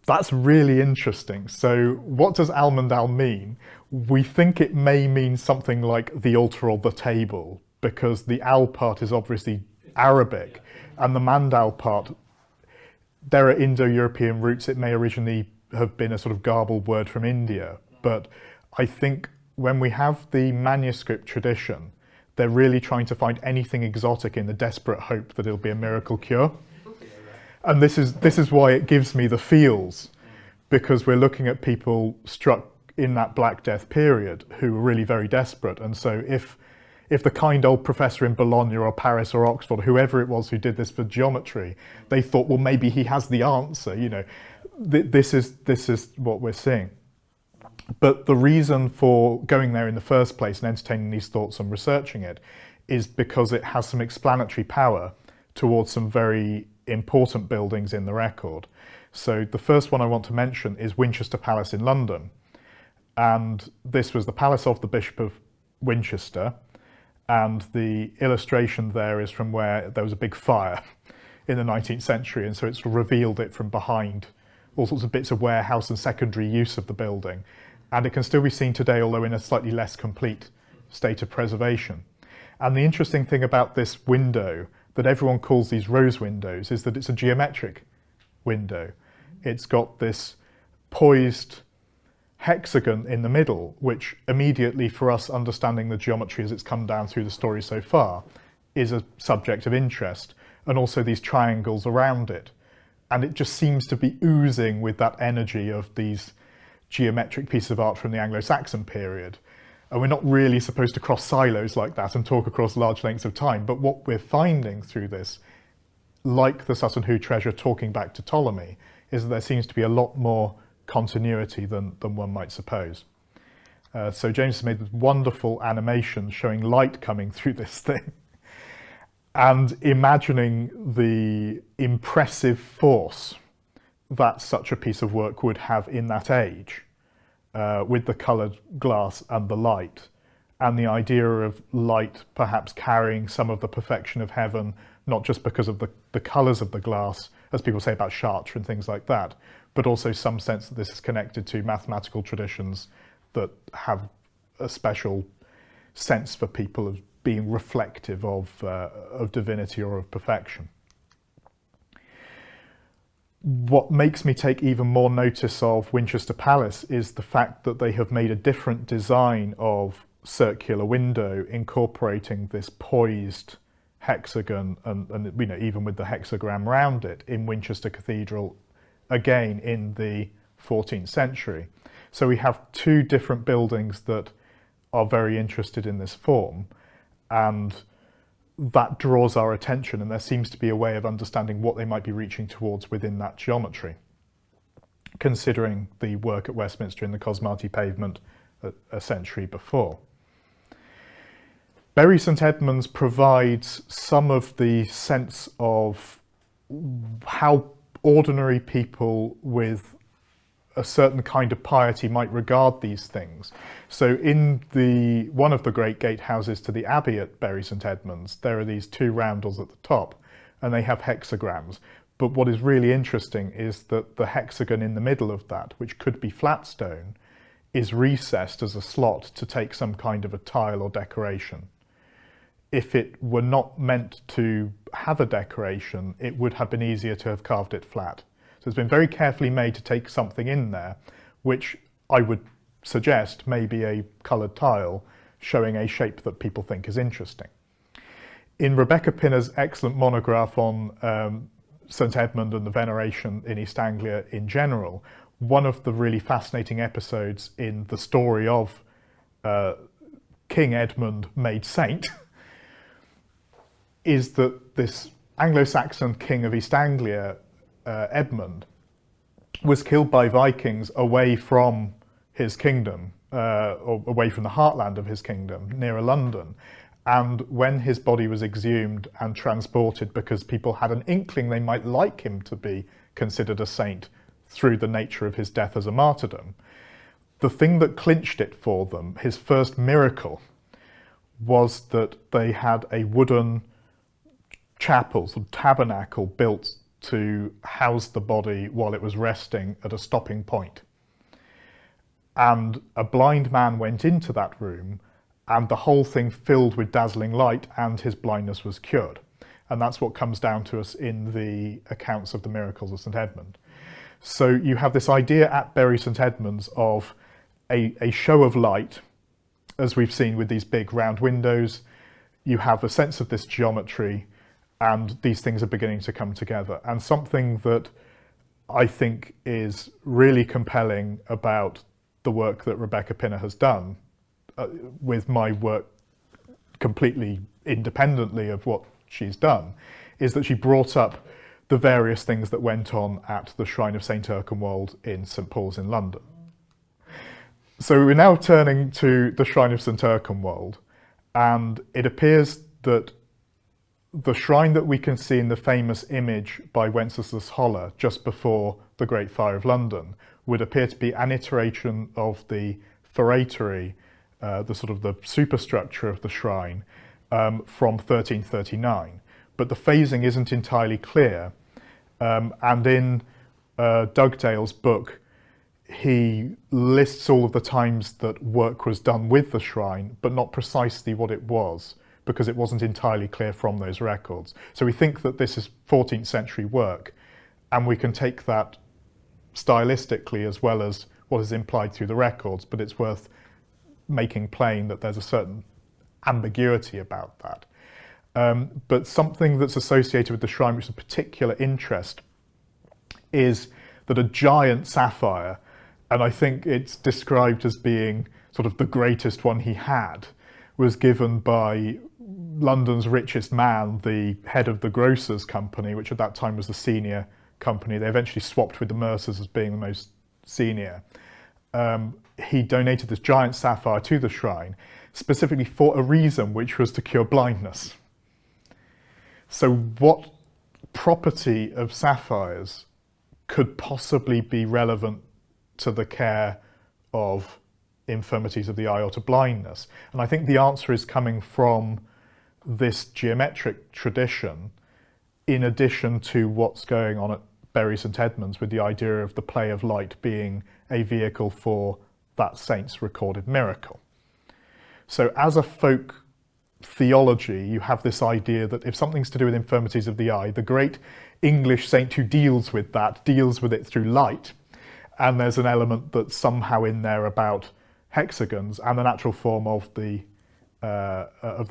That's really interesting. So what does Almandal mean? We think it may mean something like the altar or the table, because the al part is obviously Arabic, and the mandal part, there are Indo-European roots. It may originally have been a sort of garbled word from India, but I think when we have the manuscript tradition, they're really trying to find anything exotic in the desperate hope that it'll be a miracle cure. And this is why it gives me the feels, because we're looking at people struck in that Black Death period who were really very desperate. And so if the kind old professor in Bologna or Paris or Oxford, whoever it was who did this for geometry, they thought, well, maybe he has the answer, this is what we're seeing. But the reason for going there in the first place and entertaining these thoughts and researching it is because it has some explanatory power towards some very important buildings in the record. So the first one I want to mention is Winchester Palace in London. And this was the palace of the Bishop of Winchester. And the illustration there is from where there was a big fire in the 19th century. And so it's revealed it from behind all sorts of bits of warehouse and secondary use of the building. And it can still be seen today, although in a slightly less complete state of preservation. And the interesting thing about this window that everyone calls these rose windows is that it's a geometric window. It's got this poised hexagon in the middle, which immediately, for us understanding the geometry as it's come down through the story so far, is a subject of interest, and also these triangles around it. And it just seems to be oozing with that energy of these geometric pieces of art from the Anglo-Saxon period. And we're not really supposed to cross silos like that and talk across large lengths of time, but what we're finding through this, like the Sutton Hoo treasure talking back to Ptolemy, is that there seems to be a lot more continuity than one might suppose. So James has made this wonderful animation showing light coming through this thing and imagining the impressive force that such a piece of work would have in that age, with the coloured glass and the light, and the idea of light perhaps carrying some of the perfection of heaven, not just because of the colours of the glass, as people say about Chartres and things like that, but also some sense that this is connected to mathematical traditions that have a special sense for people of being reflective of divinity or of perfection. What makes me take even more notice of Winchester Palace is the fact that they have made a different design of circular window, incorporating this poised hexagon and you know, even with the hexagram round it in Winchester Cathedral, again in the 14th century. So we have two different buildings that are very interested in this form, and that draws our attention, and there seems to be a way of understanding what they might be reaching towards within that geometry, considering the work at Westminster in the Cosmati pavement a century before. Bury St Edmund's provides some of the sense of how ordinary people with a certain kind of piety might regard these things. So in one of the great gatehouses to the Abbey at Bury St Edmund's, there are these two roundels at the top, and they have hexagrams. But what is really interesting is that the hexagon in the middle of that, which could be flat stone, is recessed as a slot to take some kind of a tile or decoration. If it were not meant to have a decoration, it would have been easier to have carved it flat. So it's been very carefully made to take something in there, which I would suggest may be a coloured tile showing a shape that people think is interesting. In Rebecca Pinner's excellent monograph on St Edmund and the veneration in East Anglia in general, one of the really fascinating episodes in the story of King Edmund made saint is that this Anglo-Saxon king of East Anglia, Edmund, was killed by Vikings away from his kingdom, or away from the heartland of his kingdom, nearer London. And when his body was exhumed and transported, because people had an inkling they might like him to be considered a saint through the nature of his death as a martyrdom, the thing that clinched it for them, his first miracle, was that they had a wooden chapel, sort of tabernacle, built to house the body while it was resting at a stopping point. And a blind man went into that room, and the whole thing filled with dazzling light, and his blindness was cured. And that's what comes down to us in the accounts of the miracles of St Edmund. So you have this idea at Bury St Edmund's of a show of light, as we've seen with these big round windows. You have a sense of this geometry, and these things are beginning to come together. And something that I think is really compelling about the work that Rebecca Pinner has done, with my work completely independently of what she's done, is that she brought up the various things that went on at the Shrine of St Erkenwald in St Paul's in London. So we're now turning to the Shrine of St Erkenwald, and it appears that the shrine that we can see in the famous image by Wenceslas Holler just before the Great Fire of London would appear to be an iteration of the feretory, the sort of the superstructure of the shrine from 1339. But the phasing isn't entirely clear. And in Dugdale's book, he lists all of the times that work was done with the shrine, but not precisely what it was, because it wasn't entirely clear from those records. So we think that this is 14th century work, and we can take that stylistically as well as what is implied through the records, but it's worth making plain that there's a certain ambiguity about that. But something that's associated with the shrine, which is of particular interest, is that a giant sapphire, and I think it's described as being sort of the greatest one he had, was given by London's richest man, the head of the Grocers' Company, which at that time was the senior company. They eventually swapped with the Mercers as being the most senior. He donated this giant sapphire to the shrine, specifically for a reason, which was to cure blindness. So what property of sapphires could possibly be relevant to the care of infirmities of the eye or to blindness? And I think the answer is coming from this geometric tradition, in addition to what's going on at Bury St Edmund's with the idea of the play of light being a vehicle for that saint's recorded miracle. So as a folk theology, you have this idea that if something's to do with infirmities of the eye, the great English saint who deals with that deals with it through light, and there's an element that's somehow in there about hexagons, and the natural form of the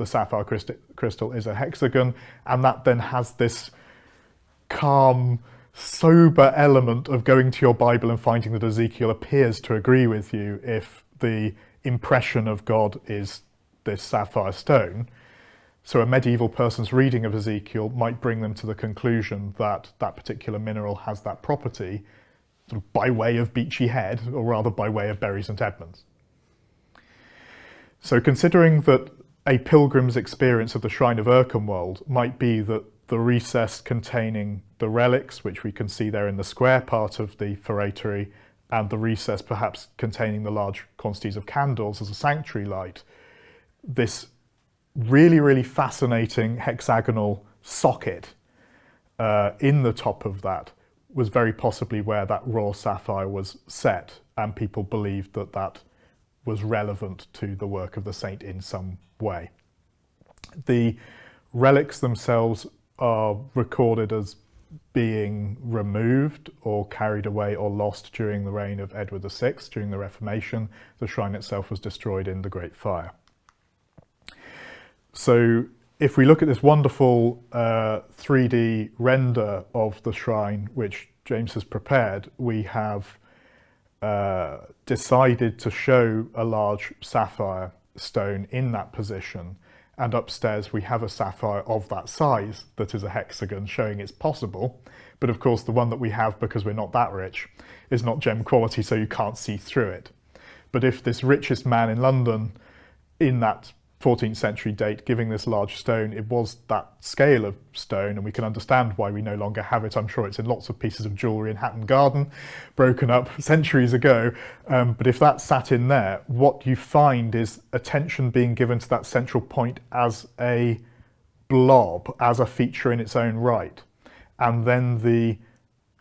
sapphire crystal is a hexagon, and that then has this calm, sober element of going to your Bible and finding that Ezekiel appears to agree with you if the impression of God is this sapphire stone. So a medieval person's reading of Ezekiel might bring them to the conclusion that that particular mineral has that property, sort of by way of Beachy Head, or rather by way of Bury St Edmund's. So considering that a pilgrim's experience of the Shrine of Erkenwald might be that the recess containing the relics, which we can see there in the square part of the feretory, and the recess perhaps containing the large quantities of candles as a sanctuary light, this really, really fascinating hexagonal socket in the top of that was very possibly where that raw sapphire was set, and people believed that that was relevant to the work of the saint in some way. The relics themselves are recorded as being removed or carried away or lost during the reign of Edward VI, during the Reformation. The shrine itself was destroyed in the Great Fire. So if we look at this wonderful 3D render of the shrine, which James has prepared, we have decided to show a large sapphire stone in that position, and upstairs we have a sapphire of that size that is a hexagon, showing it's possible. But of course the one that we have, because we're not that rich, is not gem quality, so you can't see through it. But if this richest man in London in that 14th century date giving this large stone, it was that scale of stone, and we can understand why we no longer have it. I'm sure it's in lots of pieces of jewellery in Hatton Garden, broken up centuries ago. But if that sat in there, what you find is attention being given to that central point as a blob, as a feature in its own right. And then the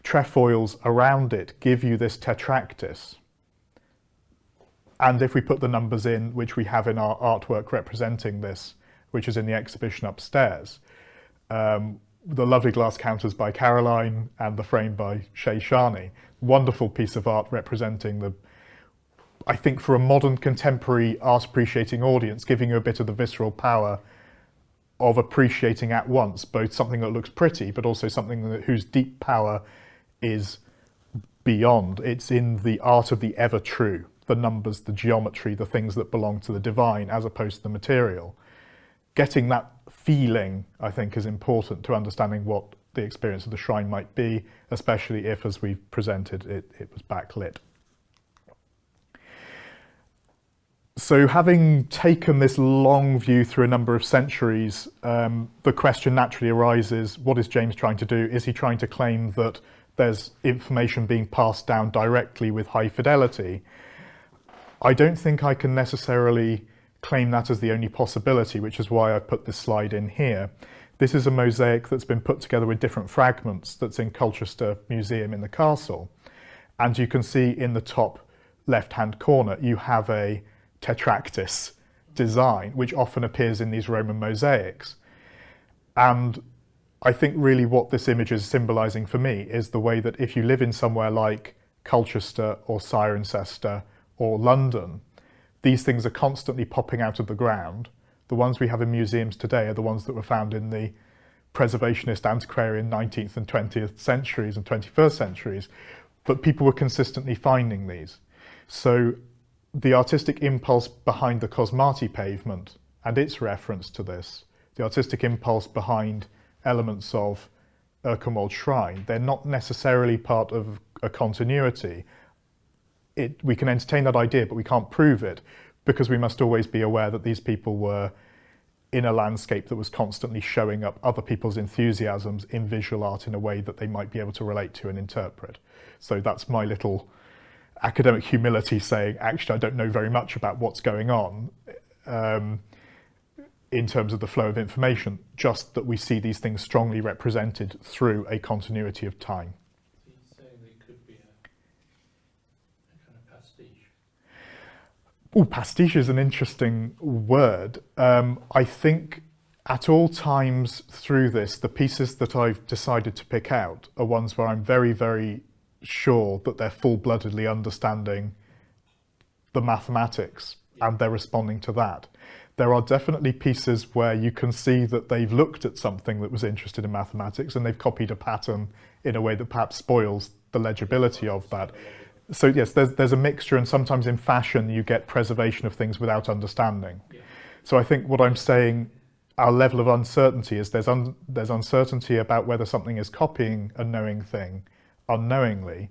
trefoils around it give you this tetractys. And if we put the numbers in, which we have in our artwork representing this, which is in the exhibition upstairs, the lovely glass counters by Caroline and the frame by Shay Shani, wonderful piece of art representing the, I think for a modern contemporary art appreciating audience, giving you a bit of the visceral power of appreciating at once both something that looks pretty, but also something that, whose deep power is beyond. It's in the art of the ever true. The numbers, the geometry, the things that belong to the divine as opposed to the material. Getting that feeling, I think, is important to understanding what the experience of the shrine might be, especially if, as we've presented, it was backlit. So having taken this long view through a number of centuries, the question naturally arises, what is James trying to do? Is he trying to claim that there's information being passed down directly with high fidelity? I don't think I can necessarily claim that as the only possibility, which is why I've put this slide in here. This is a mosaic that's been put together with different fragments that's in Colchester Museum in the castle. And you can see in the top left-hand corner, you have a tetractys design, which often appears in these Roman mosaics. And I think really what this image is symbolizing for me is the way that if you live in somewhere like Colchester or Cirencester or London, these things are constantly popping out of the ground. The ones we have in museums today are the ones that were found in the preservationist antiquarian 19th and 20th centuries and 21st centuries, but people were consistently finding these. So the artistic impulse behind the Cosmati pavement and its reference to this, the artistic impulse behind elements of Erkenwald Shrine, they're not necessarily part of a continuity. We can entertain that idea, but we can't prove it, because we must always be aware that these people were in a landscape that was constantly showing up other people's enthusiasms in visual art in a way that they might be able to relate to and interpret. So that's my little academic humility saying, actually, I don't know very much about what's going on in terms of the flow of information, just that we see these things strongly represented through a continuity of time. So you're saying they could be a kind of pastiche? Oh, pastiche is an interesting word. I think at all times through this, the pieces that I've decided to pick out are ones where I'm very, very sure that they're full-bloodedly understanding the mathematics and they're responding to that. There are definitely pieces where you can see that they've looked at something that was interested in mathematics and they've copied a pattern in a way that perhaps spoils the legibility of that. So yes, there's a mixture, and sometimes in fashion you get preservation of things without understanding. Yeah. So I think what I'm saying, our level of uncertainty is there's uncertainty about whether something is copying a knowing thing unknowingly,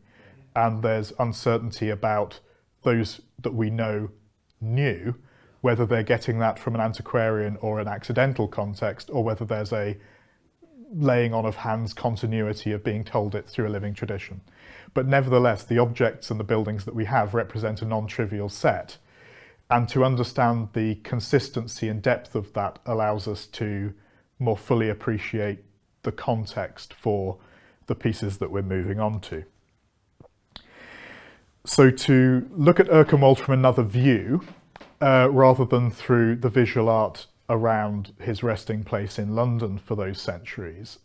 and there's uncertainty about those that we know knew, whether they're getting that from an antiquarian or an accidental context, or whether there's a laying on of hands continuity of being told it through a living tradition. But nevertheless, the objects and the buildings that we have represent a non-trivial set, and to understand the consistency and depth of that allows us to more fully appreciate the context for the pieces that we're moving on to. So to look at Erkenwald from another view, rather than through the visual art around his resting place in London for those centuries,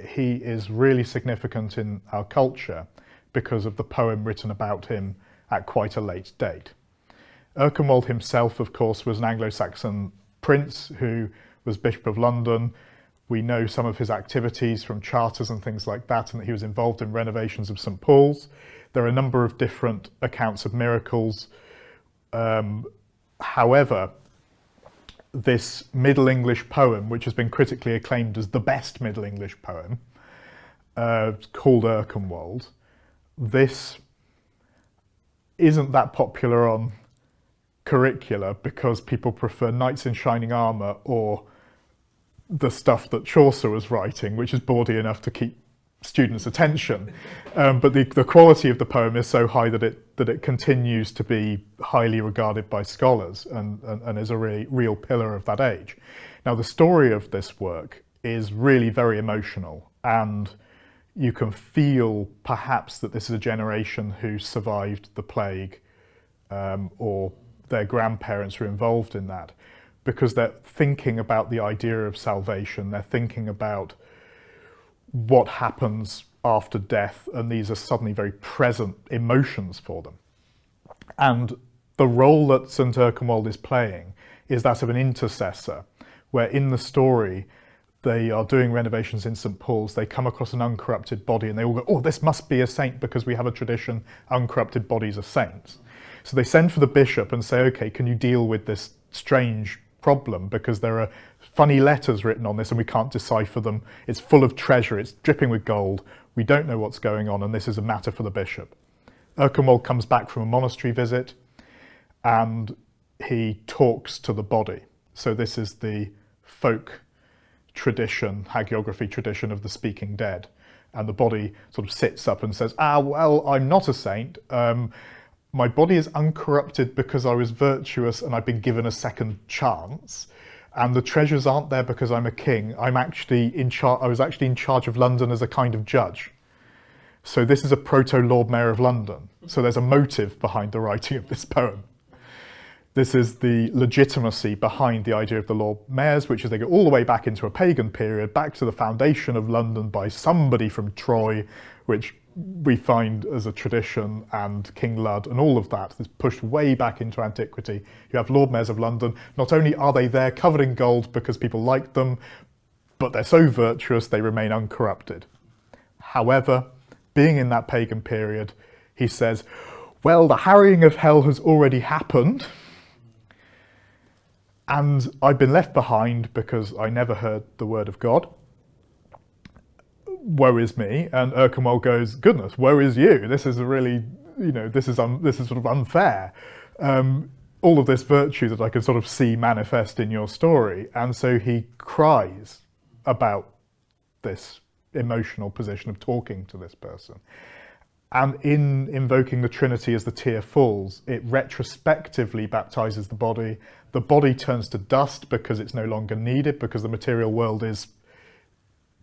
he is really significant in our culture because of the poem written about him at quite a late date. Erkenwald himself, of course, was an Anglo-Saxon prince who was Bishop of London. We know some of his activities from charters and things like that, and that he was involved in renovations of St Paul's. There are a number of different accounts of miracles. However, this Middle English poem, which has been critically acclaimed as the best Middle English poem, called Erkenwald, this isn't that popular on curricula because people prefer knights in shining armour or the stuff that Chaucer was writing, which is bawdy enough to keep students' attention. But the quality of the poem is so high that it continues to be highly regarded by scholars and is a really real pillar of that age. Now, the story of this work is really very emotional, and you can feel perhaps that this is a generation who survived the plague, or their grandparents were involved in that, because they're thinking about the idea of salvation, they're thinking about what happens after death, and these are suddenly very present emotions for them. And the role that St Erkenwald is playing is that of an intercessor, where in the story they are doing renovations in St Paul's, they come across an uncorrupted body and they all go, oh, this must be a saint because we have a tradition, uncorrupted bodies are saints. So they send for the bishop and say, okay, can you deal with this strange problem, because there are funny letters written on this and we can't decipher them. It's full of treasure, it's dripping with gold. We don't know what's going on, and this is a matter for the bishop. Erkenwald comes back from a monastery visit and he talks to the body. So this is the folk tradition, hagiography tradition of the speaking dead. And the body sort of sits up and says, well, I'm not a saint. My body is uncorrupted because I was virtuous and I've been given a second chance. And the treasures aren't there because I'm a king. I was actually in charge of London as a kind of judge. So this is a proto-Lord Mayor of London. So there's a motive behind the writing of this poem. This is the legitimacy behind the idea of the Lord Mayors, which is they go all the way back into a pagan period, back to the foundation of London by somebody from Troy, which we find as a tradition, and King Lud and all of that is pushed way back into antiquity. You have Lord Mayors of London. Not only are they there covered in gold because people like them, but they're so virtuous they remain uncorrupted. However, being in that pagan period, he says, well, the harrying of hell has already happened, and I've been left behind because I never heard the word of God. Woe is me. And Erkenwald goes, goodness, woe is you. This is a really, this is sort of unfair. All of this virtue that I can sort of see manifest in your story. And so he cries about this emotional position of talking to this person. And in invoking the Trinity as the tear falls, it retrospectively baptizes the body. The body turns to dust because it's no longer needed, because the material world is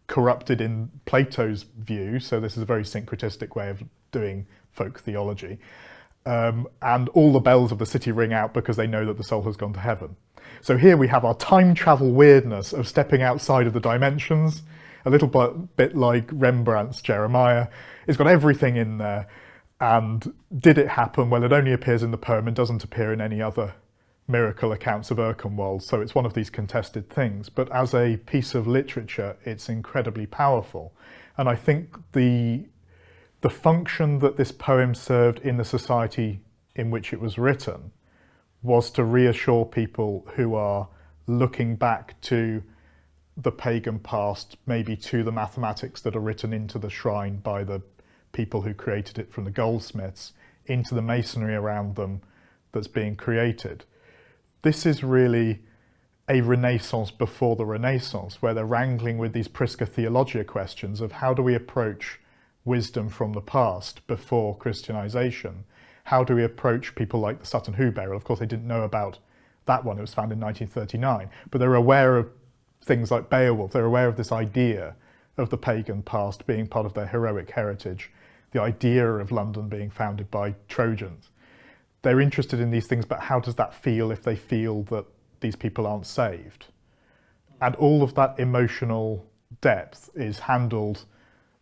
corrupted in Plato's view. So this is a very syncretistic way of doing folk theology. And all the bells of the city ring out because they know that the soul has gone to heaven. So here we have our time travel weirdness of stepping outside of the dimensions, a little bit like Rembrandt's Jeremiah. It's got everything in there. And did it happen? Well, it only appears in the poem and doesn't appear in any other miracle accounts of Erkenwald. So it's one of these contested things. But as a piece of literature, it's incredibly powerful. And I think the function that this poem served in the society in which it was written was to reassure people who are looking back to the pagan past, maybe to the mathematics that are written into the shrine by the people who created it from the goldsmiths, into the masonry around them that's being created. This is really a Renaissance before the Renaissance, where they're wrangling with these Prisca Theologia questions of how do we approach wisdom from the past before Christianization? How do we approach people like the Sutton Hoo burial? Of course, they didn't know about that one. It was found in 1939, but they're aware of things like Beowulf. They're aware of this idea of the pagan past being part of their heroic heritage, the idea of London being founded by Trojans. They're interested in these things, but how does that feel if they feel that these people aren't saved? And all of that emotional depth is handled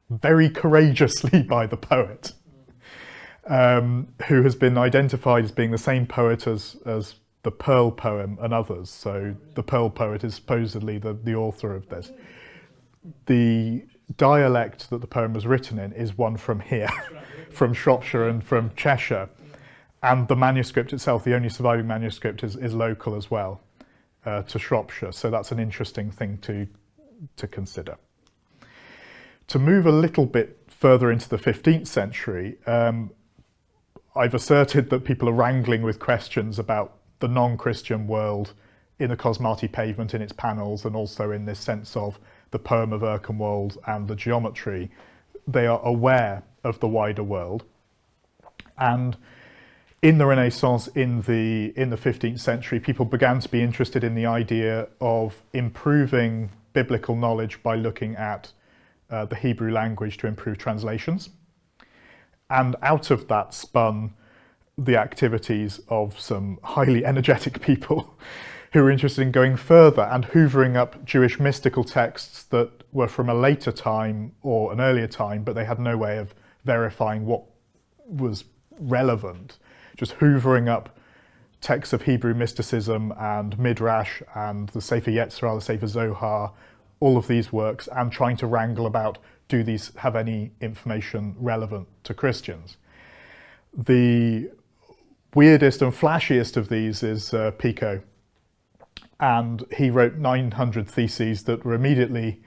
very courageously by the poet, who has been identified as being the same poet as the Pearl poem and others. So the Pearl poet is supposedly the author of this. The dialect that the poem was written in is one from here, from Shropshire and from Cheshire. And the manuscript itself, the only surviving manuscript, is local as well to Shropshire. So that's an interesting thing to consider. To move a little bit further into the 15th century, I've asserted that people are wrangling with questions about the non-Christian world in the Cosmati pavement in its panels, and also in this sense of the poem of Erkenwald and the geometry. They are aware of the wider world. And in the Renaissance, in the 15th century, people began to be interested in the idea of improving biblical knowledge by looking at the Hebrew language to improve translations. And out of that spun the activities of some highly energetic people who were interested in going further and hoovering up Jewish mystical texts that were from a later time or an earlier time, but they had no way of verifying what was relevant. Just hoovering up texts of Hebrew mysticism and Midrash and the Sefer Yetzirah, the Sefer Zohar, all of these works, and trying to wrangle about, do these have any information relevant to Christians? The weirdest and flashiest of these is Pico. And he wrote 900 theses that were immediately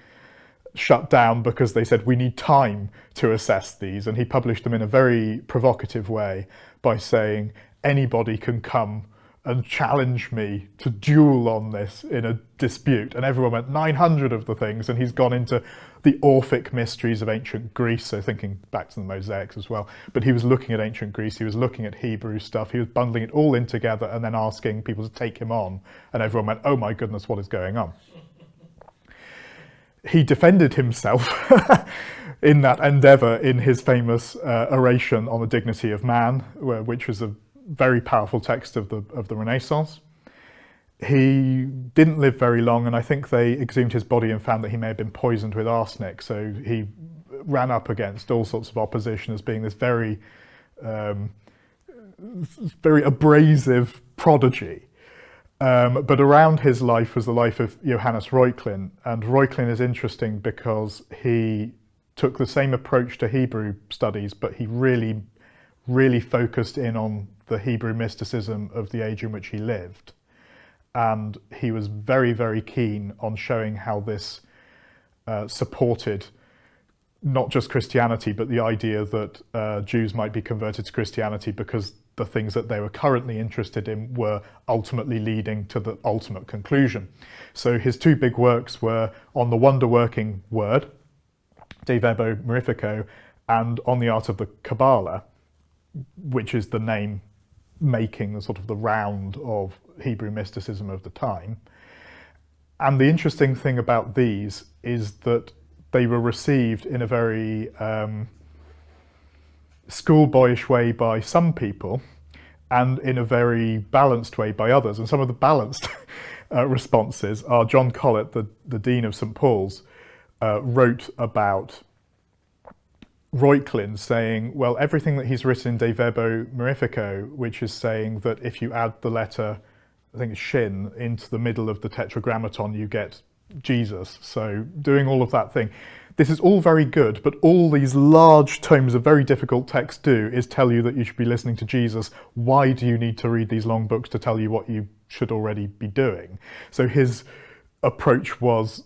shut down because they said we need time to assess these. And he published them in a very provocative way by saying anybody can come and challenge me to duel on this in a dispute. And everyone went 900 of the things, and he's gone into the Orphic mysteries of ancient Greece, so thinking back to the mosaics as well. But he was looking at ancient Greece, he was looking at Hebrew stuff, he was bundling it all in together and then asking people to take him on. And everyone went, oh my goodness, what is going on? He defended himself in that endeavour in his famous oration on the dignity of man, which was a very powerful text of the Renaissance. He didn't live very long, and I think they exhumed his body and found that he may have been poisoned with arsenic. So he ran up against all sorts of opposition as being this very abrasive prodigy. But around his life was the life of Johannes Reuchlin, and Reuchlin is interesting because he took the same approach to Hebrew studies, but he really focused in on the Hebrew mysticism of the age in which he lived. And he was very keen on showing how this supported not just Christianity, but the idea that Jews might be converted to Christianity because the things that they were currently interested in were ultimately leading to the ultimate conclusion. So his two big works were on the wonder-working word, De Verbo Mirifico, and on the art of the Kabbalah, which is the name making the sort of the round of Hebrew mysticism of the time. And the interesting thing about these is that they were received in a very schoolboyish way by some people and in a very balanced way by others. And some of the balanced responses are John Colet, the Dean of St Paul's, wrote about Reuchlin saying, well, everything that he's written in De Verbo Mirifico, which is saying that if you add the letter, I think it's shin, into the middle of the tetragrammaton, you get Jesus. So doing all of that thing. This is all very good, but all these large tomes of very difficult text do is tell you that you should be listening to Jesus. Why do you need to read these long books to tell you what you should already be doing? So his approach was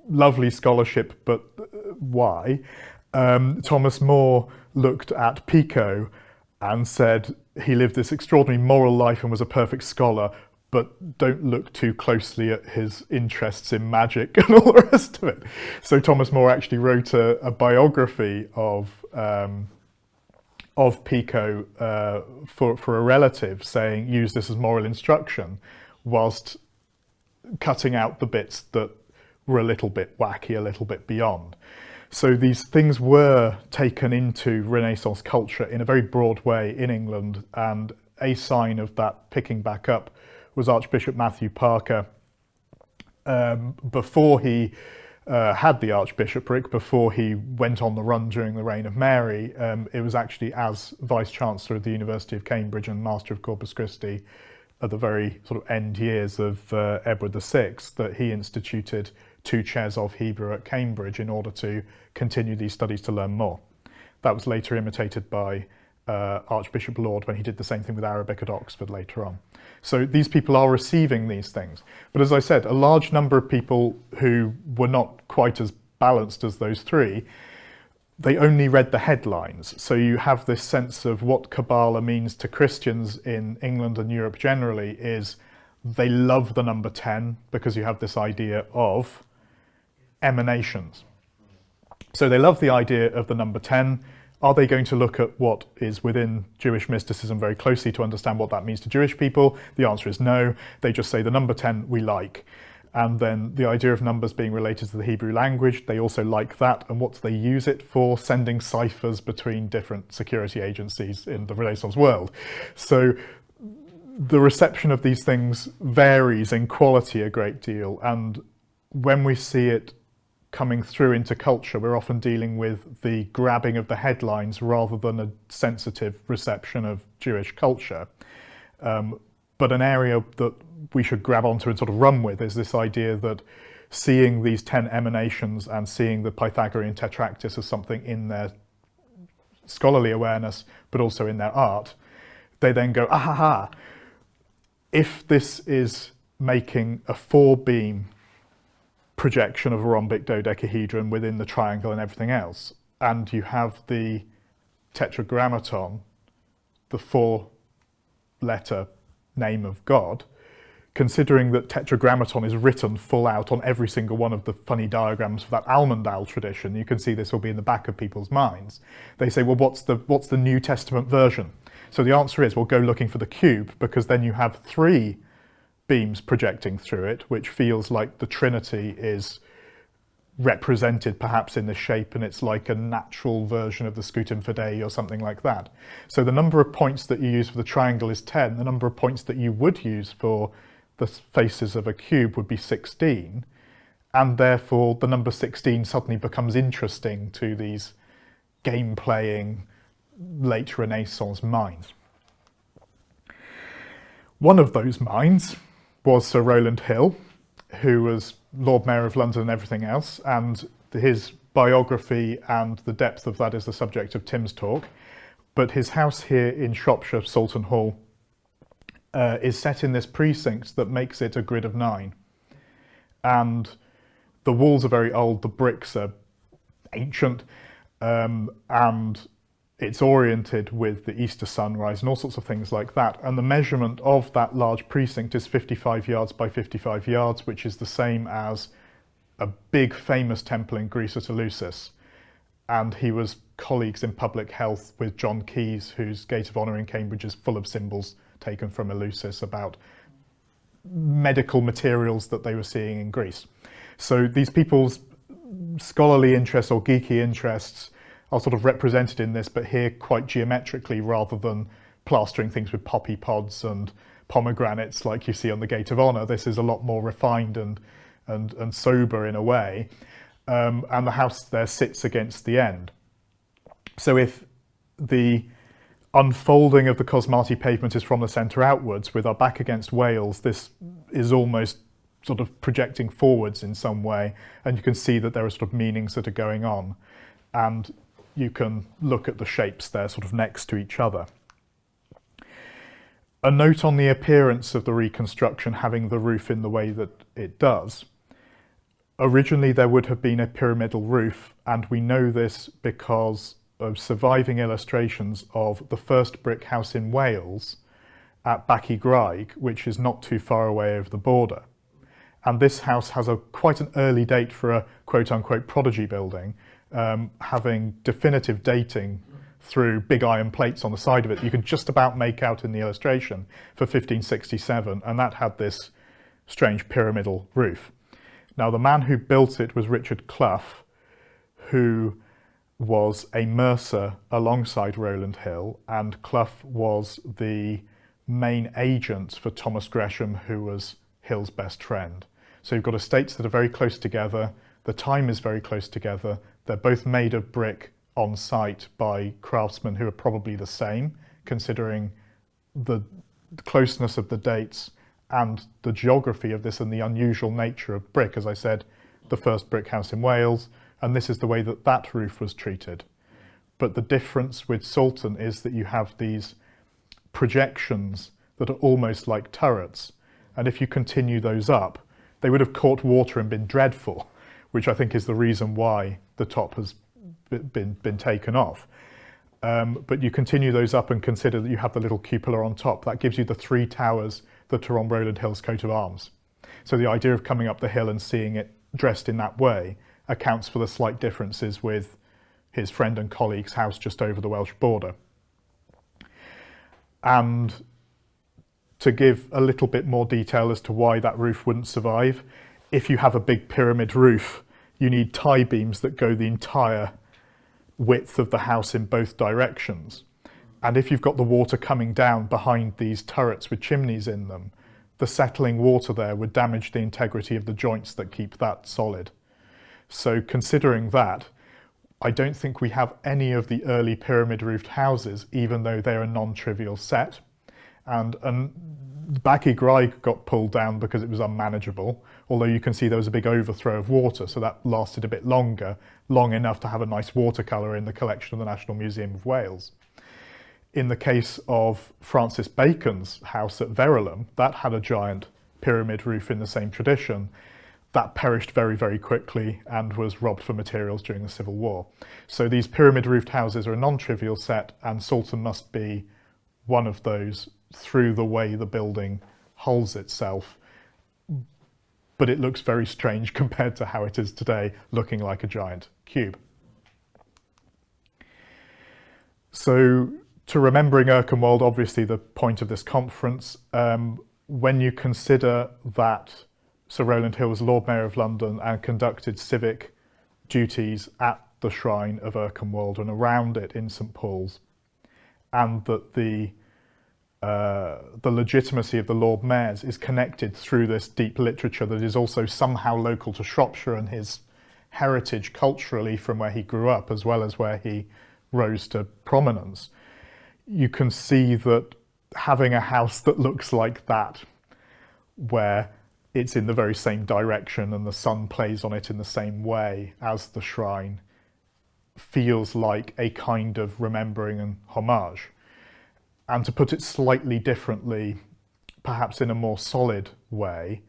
lovely scholarship, but why? Thomas More looked at Pico and said he lived this extraordinary moral life and was a perfect scholar, but don't look too closely at his interests in magic and all the rest of it. So Thomas More actually wrote a biography of Pico for a relative, saying use this as moral instruction, whilst cutting out the bits that were a little bit wacky, a little bit beyond. So these things were taken into Renaissance culture in a very broad way in England, and a sign of that picking back up was Archbishop Matthew Parker. Before he had the archbishopric, before he went on the run during the reign of Mary, it was actually as Vice-Chancellor of the University of Cambridge and Master of Corpus Christi at the very sort of end years of Edward VI that he instituted 2 chairs of Hebrew at Cambridge in order to continue these studies to learn more. That was later imitated by Archbishop Laud when he did the same thing with Arabic at Oxford later on. So these people are receiving these things. But as I said, a large number of people who were not quite as balanced as those three, they only read the headlines. So you have this sense of what Kabbalah means to Christians in England and Europe generally is they love the number 10 because you have this idea of emanations. So they love the idea of the number 10. Are they going to look at what is within Jewish mysticism very closely to understand what that means to Jewish people? The answer is no. They just say the number 10 we like. And then the idea of numbers being related to the Hebrew language, they also like that. And what do they use it for? Sending ciphers between different security agencies in the Renaissance world. So the reception of these things varies in quality a great deal. And when we see it coming through into culture, we're often dealing with the grabbing of the headlines rather than a sensitive reception of Jewish culture. But an area that we should grab onto and sort of run with is this idea that seeing these 10 emanations and seeing the Pythagorean tetractys as something in their scholarly awareness, but also in their art, they then go, ah ha ha, if this is making a 4-beam projection of a rhombic dodecahedron within the triangle and everything else, and you have the tetragrammaton, the 4-letter name of God, considering that tetragrammaton is written full out on every single one of the funny diagrams of that Almandal tradition, you can see this will be in the back of people's minds. They say, well, what's the New Testament version? So the answer is, well, go looking for the cube, because then you have 3 beams projecting through it, which feels like the Trinity is represented perhaps in the shape, and it's like a natural version of the Scutum Fidei or something like that. So the number of points that you use for the triangle is 10. The number of points that you would use for the faces of a cube would be 16. and therefore the number 16 suddenly becomes interesting to these game-playing late Renaissance minds. One of those minds was Sir Rowland Hill, who was Lord Mayor of London and everything else, and his biography and the depth of that is the subject of Tim's talk. But his house here in Shropshire, Soulton Hall, is set in this precinct that makes it a grid of 9. And the walls are very old, the bricks are ancient, and it's oriented with the Easter sunrise and all sorts of things like that. And the measurement of that large precinct is 55 yards by 55 yards, which is the same as a big famous temple in Greece at Eleusis. And he was colleagues in public health with John Keyes, whose Gate of Honour in Cambridge is full of symbols taken from Eleusis about medical materials that they were seeing in Greece. So these people's scholarly interests or geeky interests are sort of represented in this, but here quite geometrically rather than plastering things with poppy pods and pomegranates like you see on the Gate of Honour. This is a lot more refined and sober in a way, and the house there sits against the end. So if the unfolding of the Cosmati pavement is from the centre outwards, with our back against Wales, this is almost sort of projecting forwards in some way, and you can see that there are sort of meanings that are going on, and you can look at the shapes there sort of next to each other. A note on the appearance of the reconstruction having the roof in the way that it does. Originally there would have been a pyramidal roof, and we know this because of surviving illustrations of the first brick house in Wales at Bachy Graig, which is not too far away over the border. And this house has quite an early date for a quote-unquote prodigy building, having definitive dating through big iron plates on the side of it. You can just about make out in the illustration for 1567, and that had this strange pyramidal roof. Now, the man who built it was Richard Clough, who was a mercer alongside Rowland Hill, and Clough was the main agent for Thomas Gresham, who was Hill's best friend. So you've got estates that are very close together, the time is very close together, they're both made of brick on site by craftsmen who are probably the same, considering the closeness of the dates and the geography of this and the unusual nature of brick. As I said, the first brick house in Wales, and this is the way that that roof was treated. But the difference with Soulton is that you have these projections that are almost like turrets, and if you continue those up, they would have caught water and been dreadful, which I think is the reason why the top has been taken off. But you continue those up and consider that you have the little cupola on top. That gives you the 3 towers that are on Rowland Hill's coat of arms. So the idea of coming up the hill and seeing it dressed in that way accounts for the slight differences with his friend and colleague's house just over the Welsh border. And to give a little bit more detail as to why that roof wouldn't survive, if you have a big pyramid roof, you need tie beams that go the entire width of the house in both directions. And if you've got the water coming down behind these turrets with chimneys in them, the settling water there would damage the integrity of the joints that keep that solid. So considering that, I don't think we have any of the early pyramid roofed houses, even though they're a non-trivial set. And Bachy Graig got pulled down because it was unmanageable, although you can see there was a big overthrow of water, so that lasted a bit longer, long enough to have a nice watercolour in the collection of the National Museum of Wales. In the case of Francis Bacon's house at Verulam, that had a giant pyramid roof in the same tradition. That perished very, very quickly and was robbed for materials during the Civil War. So these pyramid roofed houses are a non-trivial set, and Soulton must be one of those through the way the building holds itself. But it looks very strange compared to how it is today, looking like a giant cube. So to remembering Erkenwald, obviously the point of this conference, when you consider that Sir Rowland Hill was Lord Mayor of London and conducted civic duties at the Shrine of Erkenwald and around it in St Paul's, and that the the legitimacy of the Lord Mayors is connected through this deep literature that is also somehow local to Shropshire and his heritage culturally from where he grew up, as well as where he rose to prominence. You can see that having a house that looks like that, where it's in the very same direction and the sun plays on it in the same way as the shrine, feels like a kind of remembering and homage. And to put it slightly differently, perhaps in a more solid way,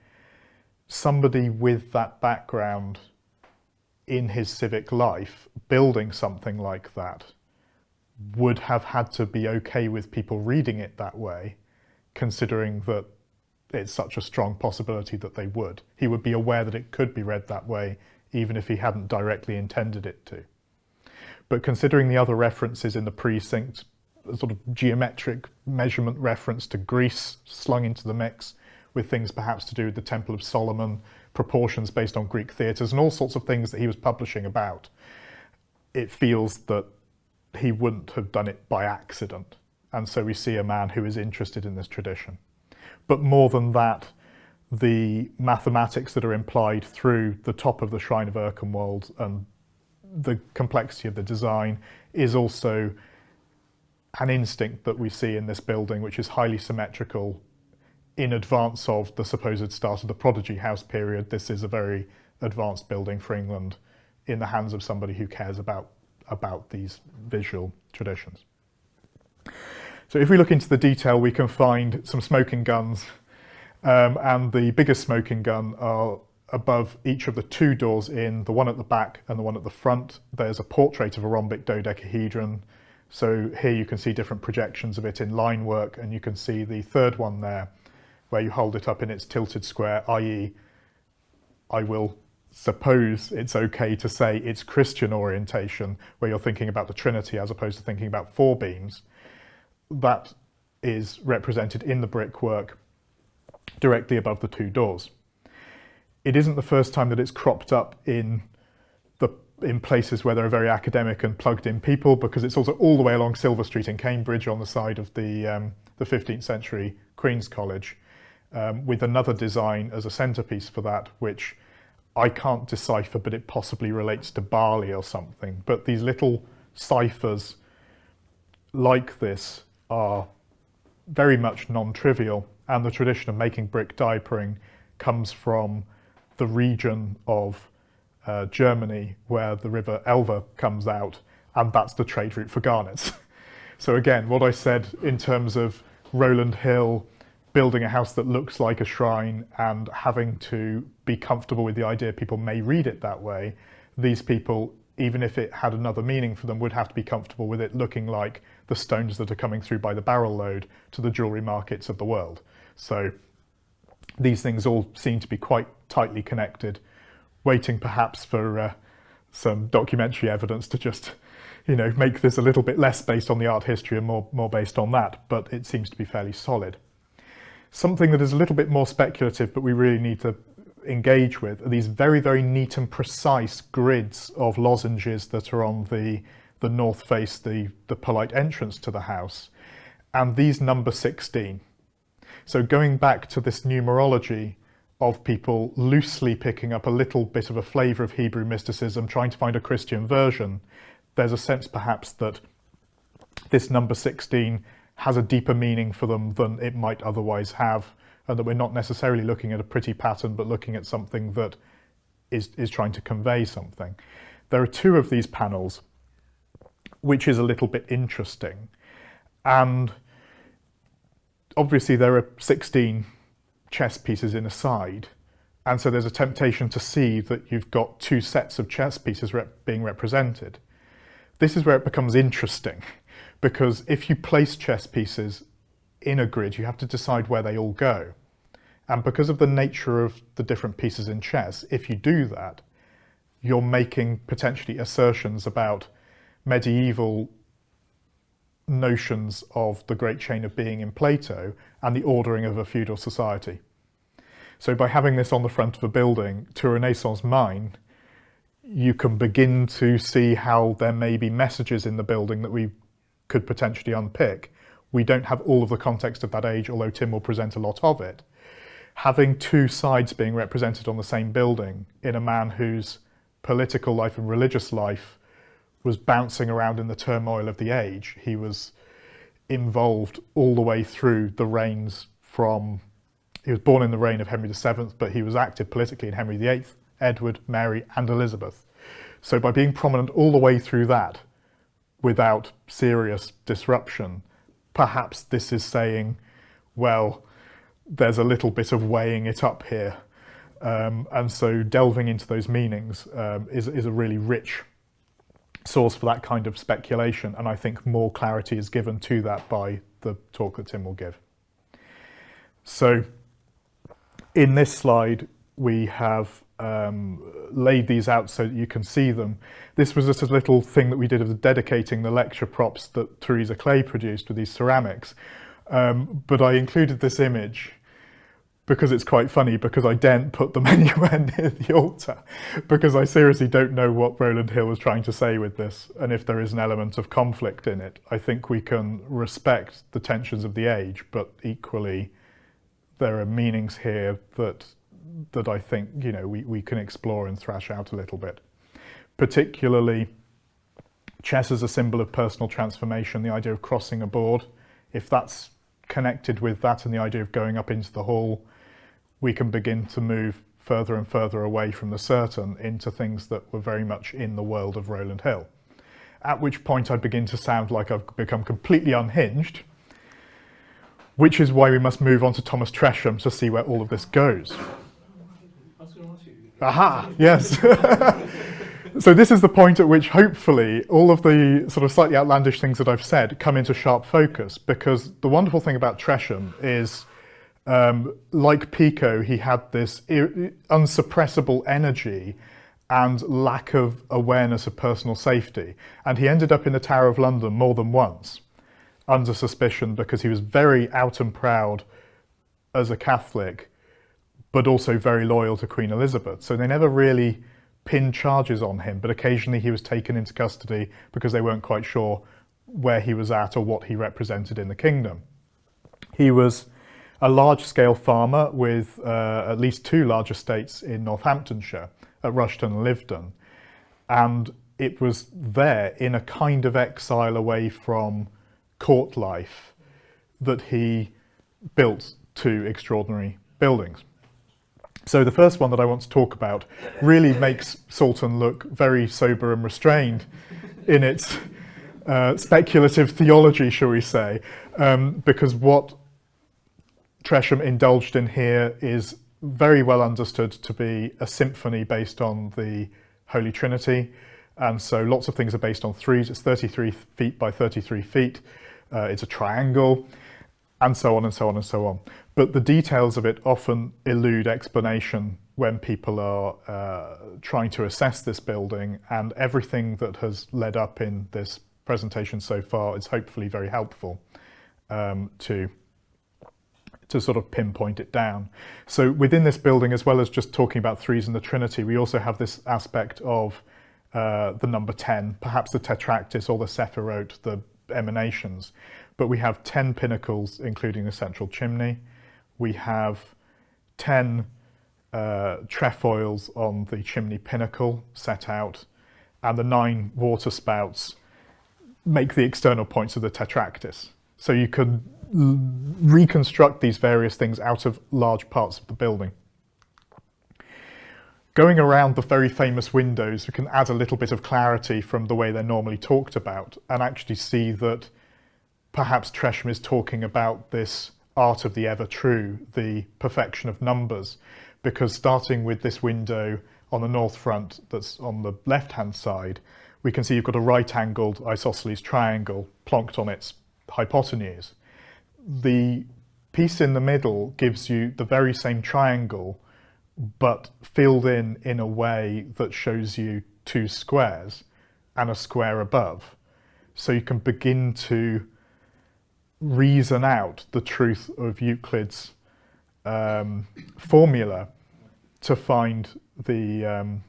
somebody with that background in his civic life, building something like that, would have had to be okay with people reading it that way, considering that it's such a strong possibility that they would. He would be aware that it could be read that way, even if he hadn't directly intended it to. But considering the other references in the precinct, a sort of geometric measurement reference to Greece slung into the mix, with things perhaps to do with the Temple of Solomon, proportions based on Greek theatres, and all sorts of things that he was publishing about, it feels that he wouldn't have done it by accident. And so we see a man who is interested in this tradition. But more than that, the mathematics that are implied through the top of the Shrine of Erkenwald and the complexity of the design is also an instinct that we see in this building, which is highly symmetrical in advance of the supposed start of the Prodigy House period. This is a very advanced building for England in the hands of somebody who cares about these visual traditions. So if we look into the detail, we can find some smoking guns, and the biggest smoking gun are above each of the two doors in, the one at the back and the one at the front. There's a portrait of a rhombic dodecahedron. So here you can see different projections of it in line work, and you can see the third one there, where you hold it up in its tilted square, i.e. I will suppose it's okay to say it's Christian orientation, where you're thinking about the Trinity as opposed to thinking about four beams. That is represented in the brickwork directly above the two doors. It isn't the first time that it's cropped up in places where there are very academic and plugged in people, because it's also all the way along Silver Street in Cambridge on the side of the 15th century Queen's College, with another design as a centrepiece for that, which I can't decipher, but it possibly relates to barley or something. But these little ciphers like this are very much non-trivial, and the tradition of making brick diapering comes from the region of Germany where the river Elbe comes out, and that's the trade route for garnets. So again, what I said in terms of Rowland Hill building a house that looks like a shrine and having to be comfortable with the idea people may read it that way, these people, even if it had another meaning for them, would have to be comfortable with it looking like the stones that are coming through by the barrel load to the jewellery markets of the world. So these things all seem to be quite tightly connected, waiting perhaps for some documentary evidence to just, make this a little bit less based on the art history and more based on that, but it seems to be fairly solid. Something that is a little bit more speculative, but we really need to engage with, are these very, very neat and precise grids of lozenges that are on the north face, the polite entrance to the house, and these number 16. So going back to this numerology of people loosely picking up a little bit of a flavour of Hebrew mysticism, trying to find a Christian version, there's a sense perhaps that this number 16 has a deeper meaning for them than it might otherwise have, and that we're not necessarily looking at a pretty pattern, but looking at something that is trying to convey something. There are two of these panels, which is a little bit interesting. And obviously there are 16 chess pieces in a side, and so there's a temptation to see that you've got two sets of chess pieces being represented. This is where it becomes interesting, because if you place chess pieces in a grid, you have to decide where they all go. And because of the nature of the different pieces in chess, if you do that, you're making potentially assertions about medieval notions of the great chain of being in Plato and the ordering of a feudal society. So by having this on the front of a building, to a Renaissance mind, you can begin to see how there may be messages in the building that we could potentially unpick, we don't have all of the context of that age, although Tim will present a lot of it. Having two sides being represented on the same building in a man whose political life and religious life was bouncing around in the turmoil of the age. He was involved all the way through the reigns he was born in the reign of Henry VII, but he was active politically in Henry VIII, Edward, Mary and Elizabeth. So by being prominent all the way through that without serious disruption, perhaps this is saying, well, there's a little bit of weighing it up here. And so delving into those meanings is a really rich source for that kind of speculation, and I think more clarity is given to that by the talk that Tim will give. So in this slide we have laid these out so that you can see them. This was just a little thing that we did of dedicating the lecture props that Theresa Clay produced with these ceramics, but I included this image because it's quite funny, because I daren't put them anywhere near the altar, because I seriously don't know what Rowland Hill was trying to say with this, and if there is an element of conflict in it. I think we can respect the tensions of the age, but equally there are meanings here that I think, you know, we can explore and thrash out a little bit. Particularly, chess as a symbol of personal transformation, the idea of crossing a board. If that's connected with that and the idea of going up into the hall, we can begin to move further and further away from the certain into things that were very much in the world of Rowland Hill. At which point I begin to sound like I've become completely unhinged, which is why we must move on to Thomas Tresham to see where all of this goes. I was going to ask you. Aha, yes. So this is the point at which hopefully all of the sort of slightly outlandish things that I've said come into sharp focus, because the wonderful thing about Tresham is, like Pico, he had this unsuppressible energy and lack of awareness of personal safety. And he ended up in the Tower of London more than once under suspicion, because he was very out and proud as a Catholic, but also very loyal to Queen Elizabeth. So they never really pinned charges on him, but occasionally he was taken into custody because they weren't quite sure where he was at or what he represented in the kingdom. He was a large-scale farmer with at least two large estates in Northamptonshire, at Rushton and Lyvedon. And it was there, in a kind of exile away from court life, that he built two extraordinary buildings. So the first one that I want to talk about really makes Soulton look very sober and restrained in its speculative theology, shall we say, because what Tresham indulged in here is very well understood to be a symphony based on the Holy Trinity, and so lots of things are based on threes. It's 33 feet by 33 feet, it's a triangle, and so on and so on and so on. But the details of it often elude explanation when people are trying to assess this building, and everything that has led up in this presentation so far is hopefully very helpful to sort of pinpoint it down. So within this building, as well as just talking about threes and the Trinity, we also have this aspect of the number 10, perhaps the tetractys or the sephirote, the emanations. But we have 10 pinnacles, including the central chimney. We have 10 trefoils on the chimney pinnacle set out, and the 9 water spouts make the external points of the tetractys. So you could reconstruct these various things out of large parts of the building. Going around the very famous windows, we can add a little bit of clarity from the way they're normally talked about, and actually see that perhaps Tresham is talking about this art of the ever true, the perfection of numbers, because starting with this window on the north front that's on the left-hand side, we can see you've got a right-angled isosceles triangle plonked on its hypotenuse. The piece in the middle gives you the very same triangle, but filled in a way that shows you 2 squares and a square above. So you can begin to reason out the truth of Euclid's formula to find the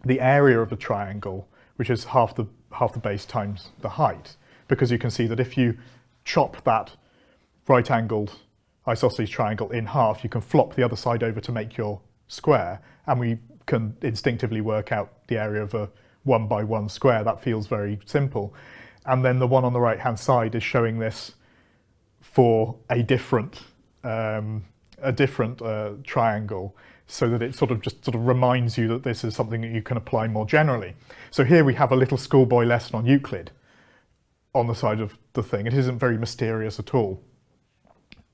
area of the triangle, which is half the base times the height, because you can see that if you chop that right-angled isosceles triangle in half, you can flop the other side over to make your square, and we can instinctively work out the area of a 1 by 1 square. That feels very simple. And then the one on the right-hand side is showing this for a different triangle, so that it sort of reminds you that this is something that you can apply more generally. So here we have a little schoolboy lesson on Euclid on the side of the thing. It isn't very mysterious at all.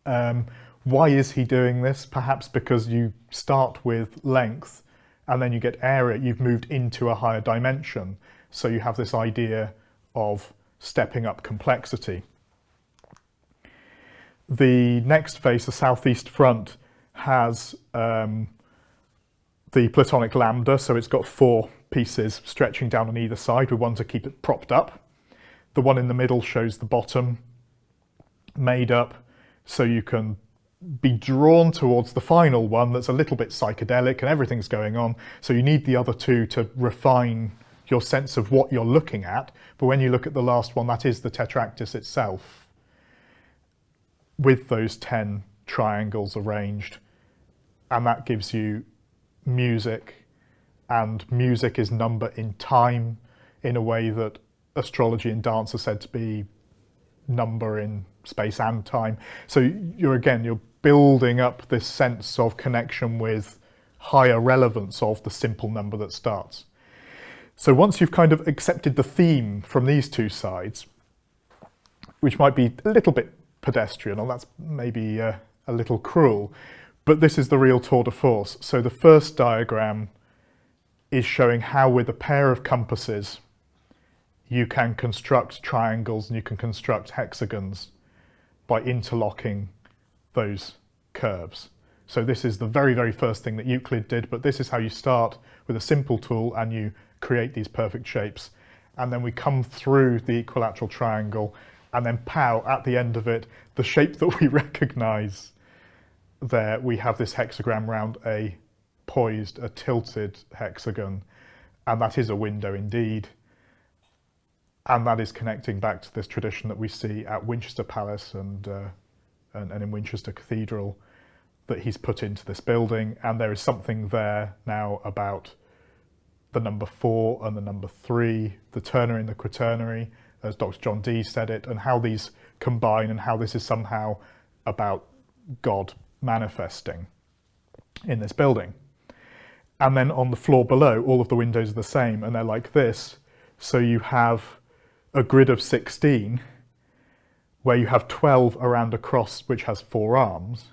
Why is he doing this? Perhaps because you start with length and then you get area, you've moved into a higher dimension. So you have this idea of stepping up complexity. The next face, the southeast front, has the Platonic lambda, so it's got 4 pieces stretching down on either side with one to keep it propped up. The one in the middle shows the bottom made up, so you can be drawn towards the final one that's a little bit psychedelic and everything's going on. So you need the other 2 to refine your sense of what you're looking at. But when you look at the last one, that is the tetractys itself, with those 10 triangles arranged. And that gives you music, and music is number in time in a way that astrology and dance are said to be number in space and time. So you're building up this sense of connection with higher relevance of the simple number that starts. So once you've kind of accepted the theme from these 2 sides, which might be a little bit pedestrian, or that's maybe a little cruel, but this is the real tour de force. So the first diagram is showing how with a pair of compasses you can construct triangles and you can construct hexagons by interlocking those curves. So this is the very, very first thing that Euclid did, but this is how you start with a simple tool and you create these perfect shapes. And then we come through the equilateral triangle, and then pow, at the end of it, the shape that we recognize there, we have this hexagram round a tilted hexagon, and that is a window indeed. And that is connecting back to this tradition that we see at Winchester Palace and in Winchester Cathedral that he's put into this building. And there is something there now about the number 4 and the number 3, the ternary and the quaternary, as Dr. John Dee said it, and how these combine and how this is somehow about God manifesting in this building. And then on the floor below, all of the windows are the same, and they're like this. So you have a grid of 16 where you have 12 around a cross which has 4 arms,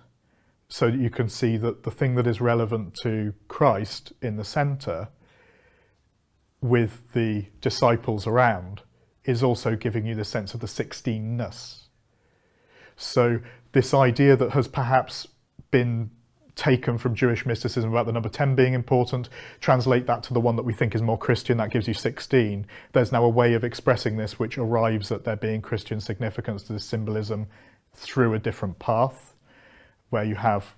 so that you can see that the thing that is relevant to Christ in the centre with the disciples around is also giving you the sense of the 16ness. So this idea that has perhaps been taken from Jewish mysticism about the number 10 being important, translate that to the one that we think is more Christian, that gives you 16. There's now a way of expressing this which arrives at there being Christian significance to this symbolism through a different path, where you have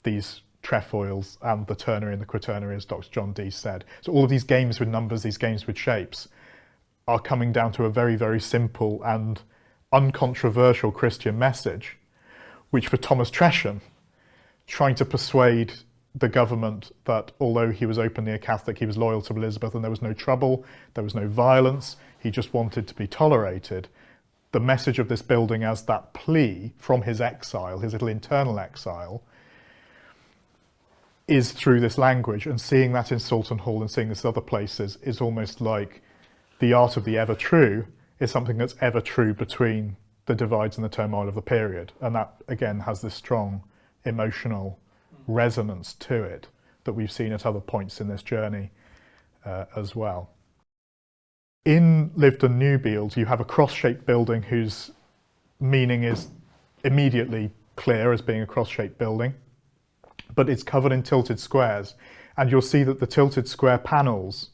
these trefoils and the ternary and the quaternary, as Dr. John Dee said. So all of these games with numbers, these games with shapes, are coming down to a very, very simple and uncontroversial Christian message, which for Thomas Tresham, trying to persuade the government that although he was openly a Catholic, he was loyal to Elizabeth and there was no trouble, there was no violence, he just wanted to be tolerated. The message of this building as that plea from his exile, his little internal exile, is through this language, and seeing that in Soulton Hall and seeing this in other places is almost like the art of the ever true is something that's ever true between the divides and the turmoil of the period. And that, again, has this strong emotional resonance to it that we've seen at other points in this journey as well. In Lyveden Newfields, you have a cross-shaped building whose meaning is immediately clear as being a cross-shaped building, but it's covered in tilted squares. And you'll see that the tilted square panels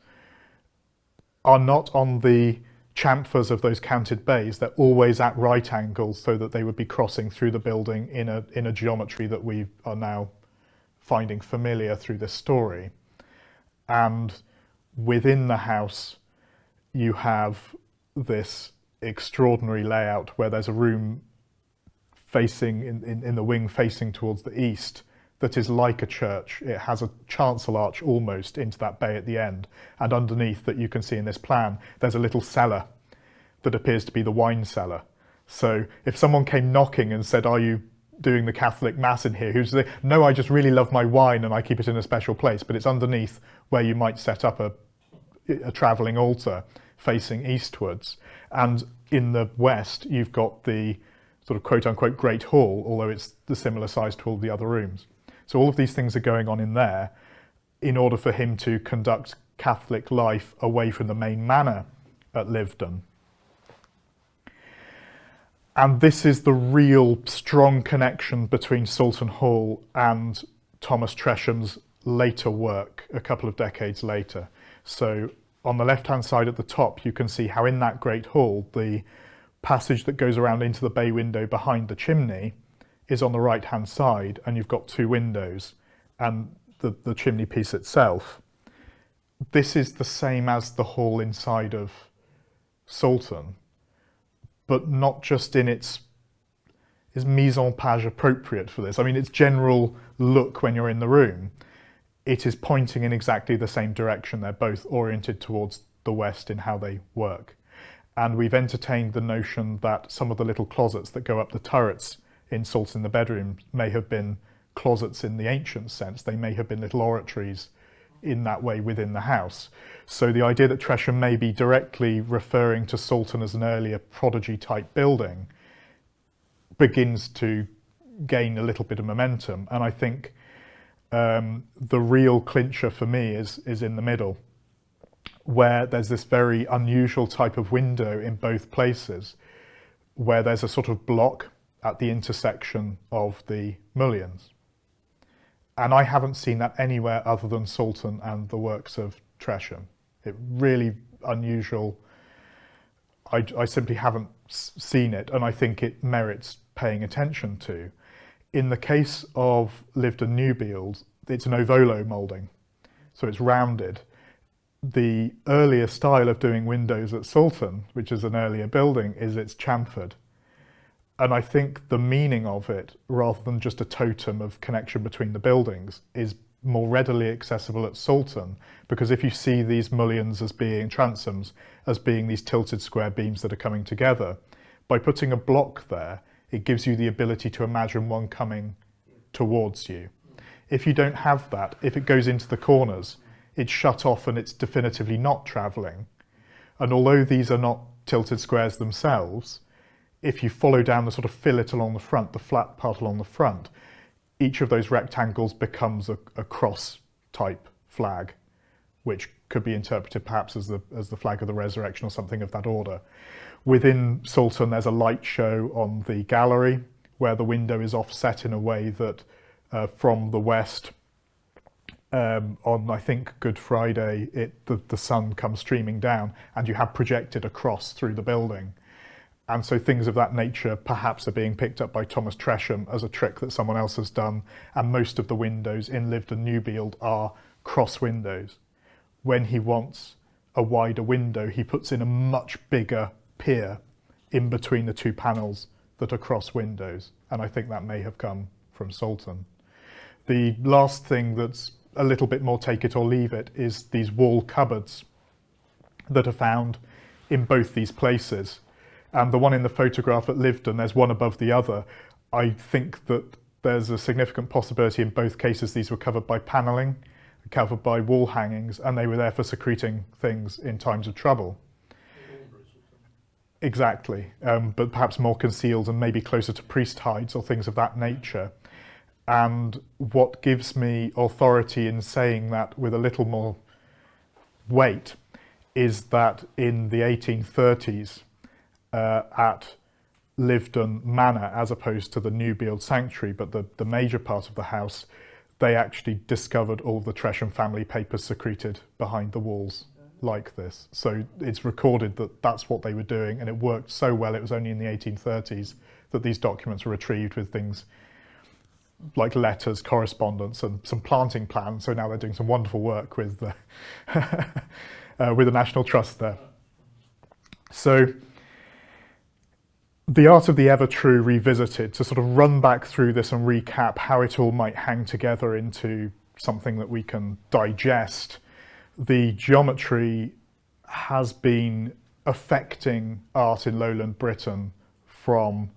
are not on the chamfers of those counted bays, they're always at right angles so that they would be crossing through the building in a geometry that we are now finding familiar through this story. And within the house you have this extraordinary layout where there's a room facing in the wing facing towards the east that is like a church. It has a chancel arch almost into that bay at the end, and underneath, that you can see in this plan, there's a little cellar that appears to be the wine cellar. So if someone came knocking and said, "Are you doing the Catholic Mass in here?" who's say, "No, I just really love my wine and I keep it in a special place," but it's underneath where you might set up a travelling altar facing eastwards. And in the west, you've got the sort of quote-unquote Great Hall, although it's the similar size to all the other rooms. So all of these things are going on in there in order for him to conduct Catholic life away from the main manor at Lyveden. And this is the real strong connection between Soulton Hall and Thomas Tresham's later work a couple of decades later. So on the left-hand side at the top, you can see how in that great hall, the passage that goes around into the bay window behind the chimney is on the right-hand side, and you've got two windows and the chimney piece itself. This is the same as the hall inside of Soulton, but not just in its mise en page appropriate for this. I mean, its general look when you're in the room, it is pointing in exactly the same direction. They're both oriented towards the west in how they work. And we've entertained the notion that some of the little closets that go up the turrets in Soulton, the bedroom, may have been closets in the ancient sense. They may have been little oratories in that way within the house. So the idea that Tresham may be directly referring to Soulton as an earlier prodigy type building begins to gain a little bit of momentum. And I think the real clincher for me is in the middle, where there's this very unusual type of window in both places, where there's a sort of block at the intersection of the mullions. And I haven't seen that anywhere other than Soulton and the works of Tresham. It really unusual. I simply haven't seen it, and I think it merits paying attention to. In the case of Lyveden Newbield, it's an ovolo moulding, so it's rounded. The earlier style of doing windows at Soulton, which is an earlier building, is it's chamfered. And I think the meaning of it, rather than just a totem of connection between the buildings, is more readily accessible at Soulton, because if you see these mullions as being transoms, as being these tilted square beams that are coming together, by putting a block there, it gives you the ability to imagine one coming towards you. If you don't have that, if it goes into the corners, it's shut off and it's definitively not travelling. And although these are not tilted squares themselves, if you follow down the sort of fillet along the front, the flat part along the front, each of those rectangles becomes a cross type flag, which could be interpreted perhaps as the flag of the resurrection or something of that order. Within Soulton, there's a light show on the gallery where the window is offset in a way that from the west, on I think Good Friday, the sun comes streaming down and you have projected a cross through the building. And so things of that nature perhaps are being picked up by Thomas Tresham as a trick that someone else has done, and most of the windows in Lyveden Newbield are cross windows. When he wants a wider window, he puts in a much bigger pier in between the two panels that are cross windows, and I think that may have come from Soulton. The last thing that's a little bit more take it or leave it is these wall cupboards that are found in both these places. And the one in the photograph at Lyveden, there's one above the other. I think that there's a significant possibility in both cases these were covered by panelling, covered by wall hangings, and they were there for secreting things in times of trouble. Exactly, but perhaps more concealed and maybe closer to priest hides or things of that nature. And what gives me authority in saying that with a little more weight is that in the 1830s, at Lyveden Manor, as opposed to the Newbield Sanctuary, but the major part of the house, they actually discovered all the Tresham family papers secreted behind the walls like this. So it's recorded that that's what they were doing, and it worked so well. It was only in the 1830s that these documents were retrieved with things like letters, correspondence, and some planting plans. So now they're doing some wonderful work with the National Trust there. So the art of the ever-true revisited, to sort of run back through this and recap how it all might hang together into something that we can digest. The geometry has been affecting art in lowland Britain from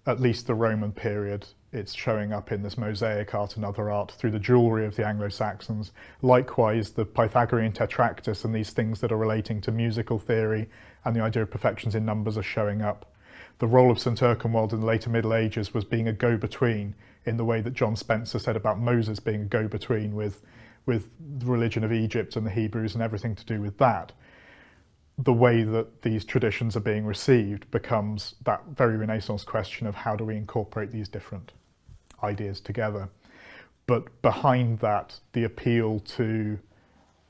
at least the Roman period. It's showing up in this mosaic art and other art through the jewellery of the Anglo-Saxons. Likewise, the Pythagorean tetractys and these things that are relating to musical theory and the idea of perfections in numbers are showing up. The role of St Erkenwald in the later Middle Ages was being a go-between, in the way that John Spencer said about Moses being a go-between with the religion of Egypt and the Hebrews and everything to do with that. The way that these traditions are being received becomes that very Renaissance question of how do we incorporate these different ideas together. But behind that, the appeal to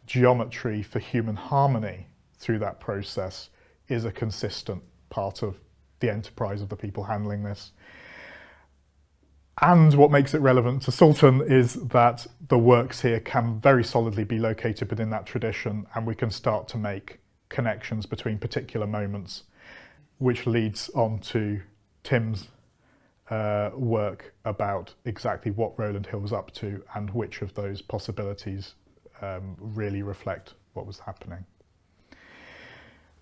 geometry for human harmony through that process is a consistent part of the enterprise of the people handling this. And what makes it relevant to Soulton is that the works here can very solidly be located within that tradition, and we can start to make connections between particular moments, which leads on to Tim's work about exactly what Rowland Hill was up to and which of those possibilities really reflect what was happening.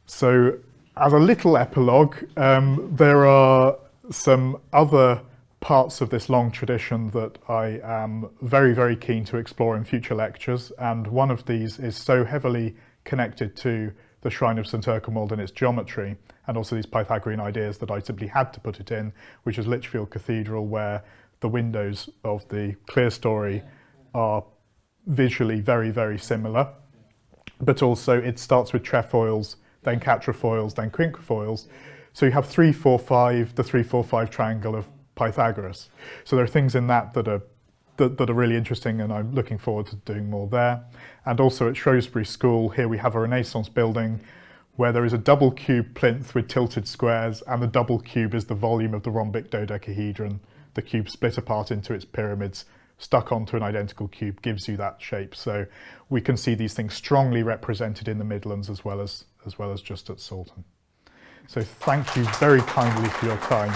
So, as a little epilogue, there are some other parts of this long tradition that I am very, very keen to explore in future lectures, and one of these is so heavily connected to the Shrine of St Erkenwald and its geometry, and also these Pythagorean ideas that I simply had to put it in, which is Lichfield Cathedral, where the windows of the clerestory are visually very, very similar, but also it starts with trefoils, then quatrefoils, then quinquefoils. So you have 3, 4, 5, the 3, 4, 5 triangle of Pythagoras. So there are things in that are really interesting, and I'm looking forward to doing more there. And also at Shrewsbury School, here we have a Renaissance building where there is a double cube plinth with tilted squares, and the double cube is the volume of the Romic Dodecahedron. The cube split apart into its pyramids, stuck onto an identical cube, gives you that shape. So we can see these things strongly represented in the Midlands as well as just at Soulton. So thank you very kindly for your time.